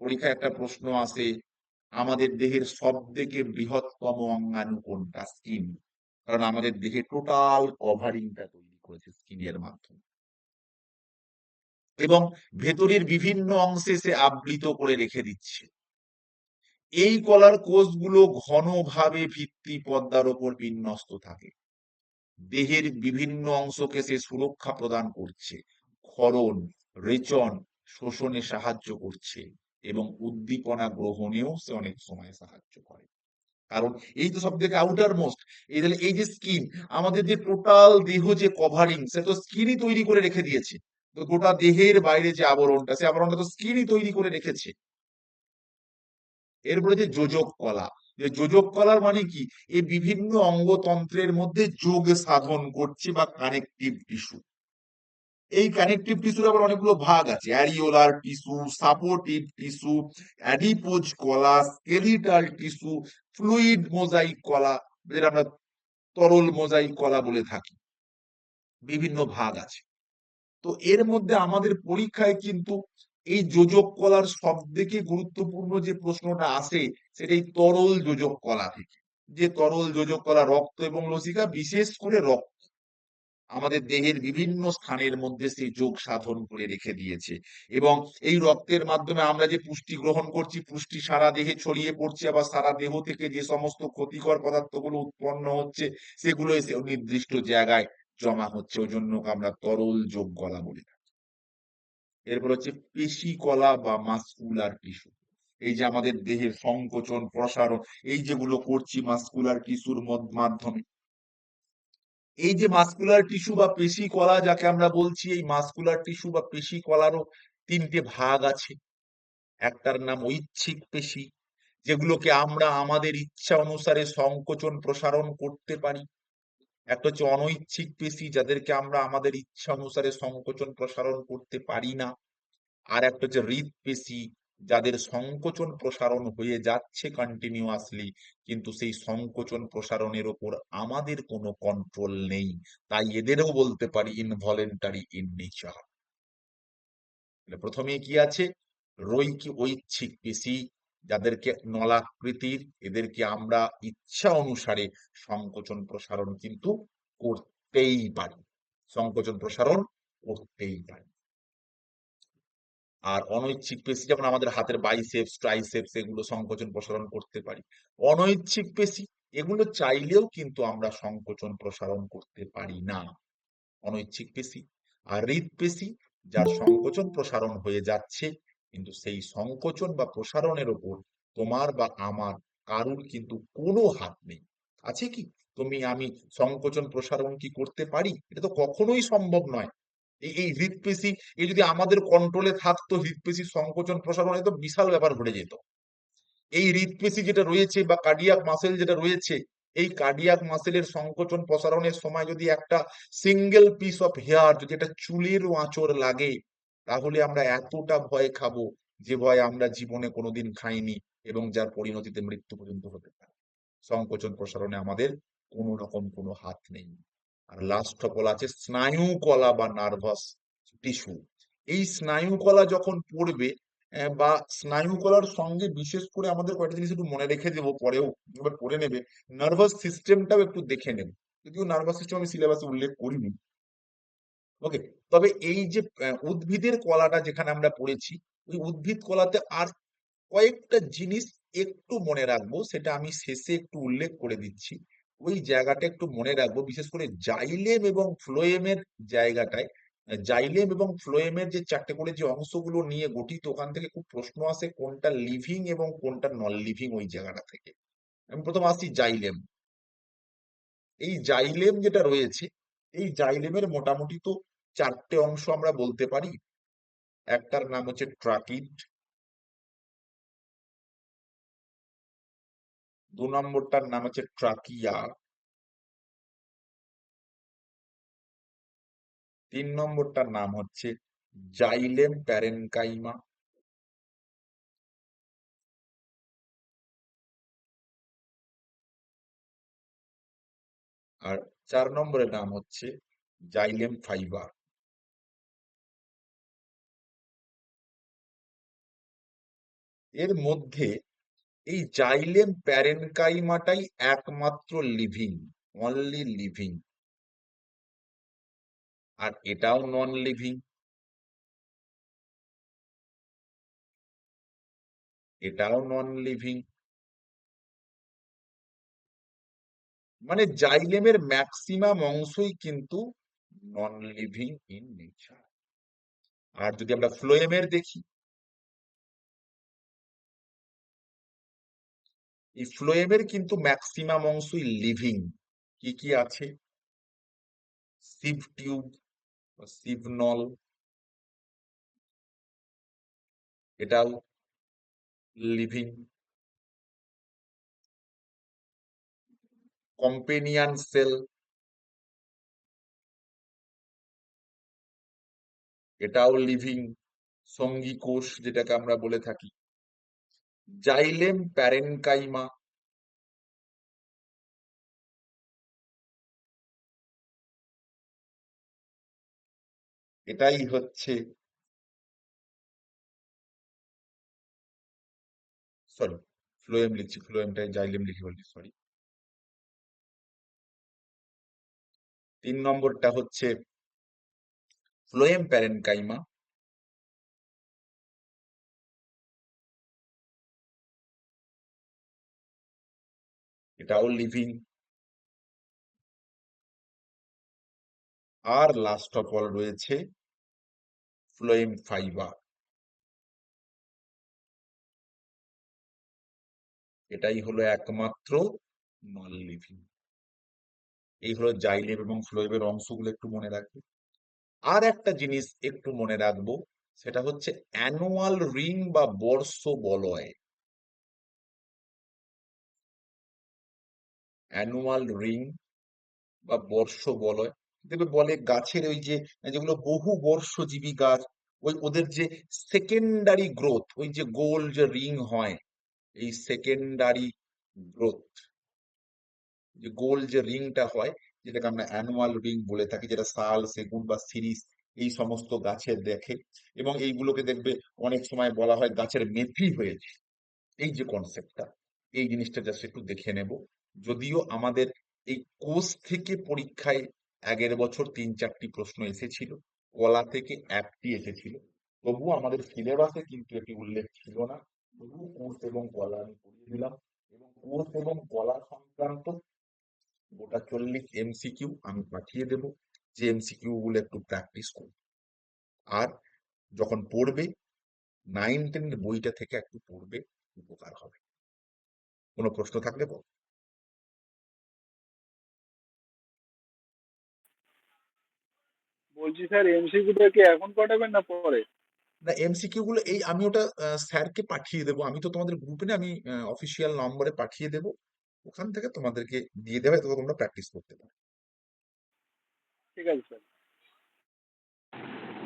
পরীক্ষায় একটা প্রশ্ন আসে, আমাদের দেহের সব থেকে বৃহত্তম অঙ্গাণু কোনটা? স্কিন। কারণ আমাদের দেহে টোটাল কভারিংটা তৈরি করেছে স্কিনের মাধ্যমে এবং ভেতরের বিভিন্ন অংশে সে আবৃত করে রেখে দিচ্ছে। এই কলার কোষগুলো ঘনভাবে ভিত্তি পর্দার উপর বিন্যস্ত থাকে, দেহের বিভিন্ন অংশকে সে সুরক্ষা প্রদান করছে, ক্ষরণ, রেচন, শোষণে সাহায্য করছে এবং উদ্দীপনা গ্রহণেও সে অনেক সময় সাহায্য করে। কারণ এই তো সব থেকে আউটার মোস্ট, এই যে স্কিন, আমাদের যে টোটাল দেহ যে কভারিং, সে তো স্কিনই তৈরি করে রেখে দিয়েছে। তো গোটা দেহের বাইরে যে আবরণটা, সে আবরণটা তো স্কিনই তৈরি করে রেখেছে। এরপরে যে যোজক কলা, যে যোজক কলার মানে কি? এই বিভিন্ন অঙ্গতন্ত্রের মধ্যে যোগ সাধন করছে বা কানেকটিভ টিস্যু। এই কানেকটিভ টিস্যুর আবার অনেকগুলো ভাগ আছে, areolar tissue, supportive tissue, adipose কলা, স্কেলিটাল টিস্যু, ফ্লুইড মোজাইক কলা, যেটা আমরা তরল মোজাইক কলা বলে থাকি। বিভিন্ন ভাগ আছে। তো এর মধ্যে আমাদের পরীক্ষায় কিন্তু এই যোজক কলার সব থেকে গুরুত্বপূর্ণ যে প্রশ্নটা আসে, সেটা এই তরল যোজক কলা থেকে। যে তরল যোজক কলা রক্ত এবং লসিকা, বিশেষ করে রক্ত আমাদের দেহের বিভিন্ন স্থানের মধ্যে সেই যোগ সাধন করে রেখে দিয়েছে এবং এই রক্তের মাধ্যমে আমরা যে পুষ্টি গ্রহণ করছি, পুষ্টি সারা দেহে ছড়িয়ে পড়ছে, আবার সারা দেহ থেকে যে সমস্ত ক্ষতিকর পদার্থগুলো উৎপন্ন হচ্ছে, সেগুলো এসে নির্দিষ্ট জায়গায় জমা হচ্ছে। ওই জন্য আমরা তরল যোগ কলা বলি। এরপর হচ্ছে পেশি কলা বা মাসকুলার টিস্যু। এই যে আমাদের দেহের সংকোচন, প্রসারণ, এই যেগুলো করছি মাসকুলার টিস্যুর মাধ্যমে, এই যে মাসকুলার টিস্যু বা পেশি কলা যাকে আমরা বলছি, এই মাসকুলার টিস্যু বা পেশি কলারও 3টে ভাগ আছে। একটার নাম ঐচ্ছিক পেশি, যেগুলোকে আমরা আমাদের ইচ্ছা অনুসারে সংকোচন প্রসারণ করতে পারি। একটা হচ্ছে অনৈচ্ছিক পেশি, যাদেরকে আমরা আমাদের ইচ্ছা অনুসারে সংকোচন প্রসারণ করতে পারি না। আর একটা হচ্ছে হৃদপেশি, যাদের সংকোচন প্রসারণ হয়ে যাচ্ছে কন্টিনিউয়াসলি, কিন্তু সেই সংকোচন প্রসারণের উপর আমাদের কোনো কন্ট্রোল নেই, তাই এদেরও বলতে পারি ইনভলেন্টারি ইন নেচার। প্রথমে কি আছে? ঐচ্ছিক পেশি, যাদেরকে নলাকৃতির, এদেরকে আমরা ইচ্ছা অনুসারে সংকোচন প্রসারণ কিন্তু করতেই পারি, সংকোচন প্রসারণ করতেই পারি। আর অনৈচ্ছিক পেশি যেমন আমাদের হাতের বাইসেপস ট্রাইসেপস এগুলো সংকোচন প্রসারণ করতে পারি। অনৈচ্ছিক পেশি এগুলো চাইলেও কিন্তু আমরা সংকোচন প্রসারণ করতে পারি না। অনৈচ্ছিক পেশি আর হৃদপেশি যার সংকোচন প্রসারণ হয়ে যাচ্ছে, কিন্তু সেই সংকোচন বা প্রসারণের ওপর তোমার বা আমার কারুর কিন্তু কোনো হাত নেই। আছে কি? তুমি আমি সংকোচন প্রসারণ কি করতে পারি? এটা তো কখনোই সম্ভব নয়। এই হৃদপেশি যদি আমাদের কন্ট্রোলে থাকতো, হৃদপেশির সংকোচন প্রসারণে তো বিশাল ব্যাপার ঘটে যেত। এই হৃদপেশি যেটা রয়েছে বা কার্ডিয়াক মাসেল যেটা রয়েছে, এই কার্ডিয়াক মাসেলের সংকোচন প্রসারণের সময় যদি একটা সিঙ্গেল পিস অফ হেয়ার, যদি একটা চুলের আঁচড় লাগে, তাহলে আমরা এতটা ভয় খাবো যে ভয় আমরা জীবনে কোনোদিন খাইনি, এবং যার পরিণতিতে মৃত্যু পর্যন্ত হতে পারে। সংকোচন প্রসারণে আমাদের কোনো রকম কোনো হাত নেই। আর লাস্ট অফ অল আছে স্নায়ু কলা বা নার্ভাস টিস্যু। এই স্নায়ু কলা যখন পড়বে, বা স্নায়ু কলার সঙ্গে বিশেষ করে আমাদের কয়েকটা জিনিস একটু মনে রেখে দেবো, পরেও এবার পড়ে নেবে। নার্ভাস সিস্টেমটাও একটু দেখে নেব, যদিও নার্ভাস সিস্টেম আমি সিলেবাসে উল্লেখ করিনি। ওকে, তবে এই যে উদ্ভিদের কলাটা যেখানে আমরা পড়েছি, ওই উদ্ভিদ কলাতে আর কয়েকটা জিনিস একটু মনে রাখবো, সেটা আমি শেষে একটু উল্লেখ করে দিচ্ছি। ওই জায়গাটা একটু মনে রাখবো, বিশেষ করে জাইলেম এবং ফ্লোয়েমের জায়গাটায়। জাইলেম এবং ফ্লোয়েমের যে চারটে করে যে অংশগুলো নিয়ে গঠিত, ওখান থেকে খুব প্রশ্ন আসে কোনটা লিভিং এবং কোনটা নন লিভিং, ওই জায়গাটা থেকে। আমি প্রথম আসছি জাইলেম। এই জাইলেম যেটা রয়েছে, এই জাইলেমের মোটামুটি তো চারটে অংশ আমরা বলতে পারি। একটার নাম হচ্ছে ট্রাকিড, 2 নম্বরটার নাম হচ্ছে ট্রাকিয়া, 3 নম্বরটার নাম হচ্ছে জাইলেম প্যারেনকাইমা, আর 4 নম্বরের নাম হচ্ছে জাইলেম ফাইবার। এর মধ্যে এই জাইলেম প্যারেনকাইমাটাই একমাত্র লিভিং, অনলি লিভিং। আর এটাও নন লিভিং, এটাও নন লিভিং। মানে জাইলেমের ম্যাক্সিমাম অংশই কিন্তু নন লিভিং ইন নেচার। আর যদি আমরা ফ্লোয়েমের দেখি, এই ফ্লোয়েমের কিন্তু ম্যাক্সিমাম অংশই লিভিং। কি কি আছে? সিভ টিউব, সিভ নল, এটাও লিভিং। কম্পেনিয়ান সেল, এটাও লিভিং, সঙ্গী কোষ যেটাকে আমরা বলে থাকি। জাইলেম প্যারেনকাইমা, এটাই হচ্ছে, সরি ফ্লোয়েম লিখছি, ফ্লোয়েমটাই জাইলেম লিখে বলছি, সরি। 3 নম্বরটা হচ্ছে ফ্লোয়েম প্যারেনকাইমা, এটাও লিভিং। আর লাস্ট অফ অল রয়েছে ফ্লোয়েম ফাইবার, এটাই হলো একমাত্র নন লিভিং। এই হলো জাইলেম এবং ফ্লোয়েমের অংশগুলো একটু মনে রাখবে। আর একটা জিনিস একটু মনে রাখবো, সেটা হচ্ছে অ্যানুয়াল রিং বা বর্ষ বলয়। অ্যানুয়াল রিং বা বর্ষ বলয়, দেখবে বলে গাছের ওই যে যেগুলো বহু বর্ষজীবী গাছ, ওই ওদের যে সেকেন্ডারি গ্রোথ, ওই যে গোল যে রিং হয়, এই সেকেন্ডারি গ্রোথ, যে গোল যে রিংটা হয়, যেটাকে আমরা অ্যানুয়াল রিং বলে থাকি, যেটা শাল সেগুন বা সিরিস এই সমস্ত গাছের দেখে। এবং এইগুলোকে দেখবে অনেক সময় বলা হয় গাছের মেথি হয়েছে। এই যে কনসেপ্টটা, এই জিনিসটা জাস্ট একটু দেখে নেব। যদিও আমাদের এই কোষ থেকে পরীক্ষায় আগের বছর 3-4টি প্রশ্ন এসেছিল, কলা থেকে 1টি এসেছিল। তবুও আমাদের সিলেবাসে কিন্তু এটি উল্লেখ ছিল না। তবুও কোর্স এবং কলা আমি পড়িয়ে দিলাম, এবং কোর্স এবং কলা সংক্রান্ত গোটা 40 এমসিকিউ আমি পাঠিয়ে দেবো, যে এমসিকিউ গুলো একটু প্র্যাকটিস করবে। আর যখন পড়বে 9-10 বইটা থেকে একটু পড়বে, উপকার হবে। কোনো প্রশ্ন থাকলে বল। বলছি স্যার, এমসিকিউটা কি এখন পাঠাবেন না পরে? না, এমসিকিউ গুলো এই আমি ওটা স্যারকে পাঠিয়ে দেবো। আমি তো তোমাদের গ্রুপে না, আমি অফিসিয়াল নম্বরে পাঠিয়ে দেবো, ওখান থেকে তোমাদেরকে দিয়ে দেবে, তো তোমরা প্র্যাকটিস করতে পারো। ঠিক আছে স্যার।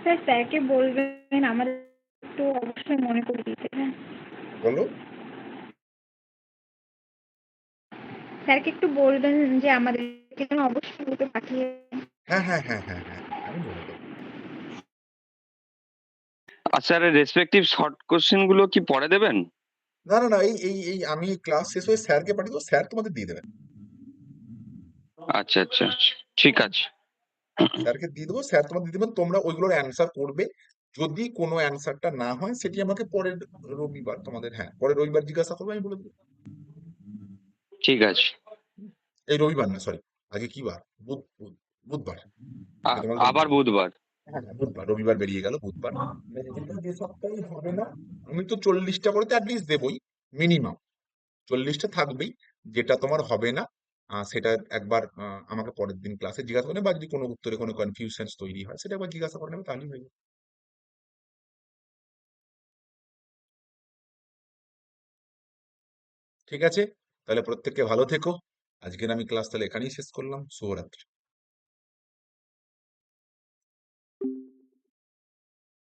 স্যার স্যারকে বলবেন আমাদের একটু অবশ্যই মনে করে দিতে। হ্যাঁ, বলো। স্যারকে একটু বলবেন যে আমাদেরকে যেন অবশ্যই গ্রুপে পাঠিয়ে। হ্যাঁ, হ্যাঁ, হ্যাঁ, হ্যাঁ, হ্যাঁ, আমি বলে দেবো। আর স্যার রেসপেক্টিভ শর্ট কোশ্চেন গুলো কি পরে দেবেন? না, না, না, এই আমি ক্লাস শেষ হয়ে স্যারকে পাঠিয়ে দেবো, স্যার তোমাদের দিয়ে দেবেন। আচ্ছা আচ্ছা আচ্ছা, ঠিক আছে। স্যারকে দিয়ে দেবো, স্যার তোমাদের দিয়ে দেবেন, তোমরা ওইগুলোর অ্যান্সার করবে। যদি কোনো অ্যান্সারটা না হয় সেটি আমাকে পরের রবিবার তোমাদের, হ্যাঁ, পরের রবিবার জিজ্ঞাসা করবে, আমি বলে দেবো। ঠিক আছে। এই রবিবার না, সরি, আগে কি বার? বুধবার। আগে তোমাদের আবার রবিবার। বুধবার? হ্যাঁ, হ্যাঁ, বুধবার, রবিবার বেরিয়ে গেল, বুধবার। মানে যেটা যে সপ্তাহে হবে না, আমি তো 40টা করে তো অ্যাটলিস্ট দেবই, মিনিমাম 40টা থাকবেই। যেটা তোমার হবে না, সেটা একবার আমাকে পরের দিন ক্লাসে জিজ্ঞাসা করে নেবে, বা যদি কোনো উত্তরে কোনো কনফিউশন তৈরি হয় সেটা একবার জিজ্ঞাসা করে নেবে, তাহলেই হয়ে যাবে। ঠিক আছে, তাহলে প্রত্যেককে ভালো থেকো। আজকের আমি ক্লাস তাহলে এখানেই শেষ করলাম। শুভরাত্রি।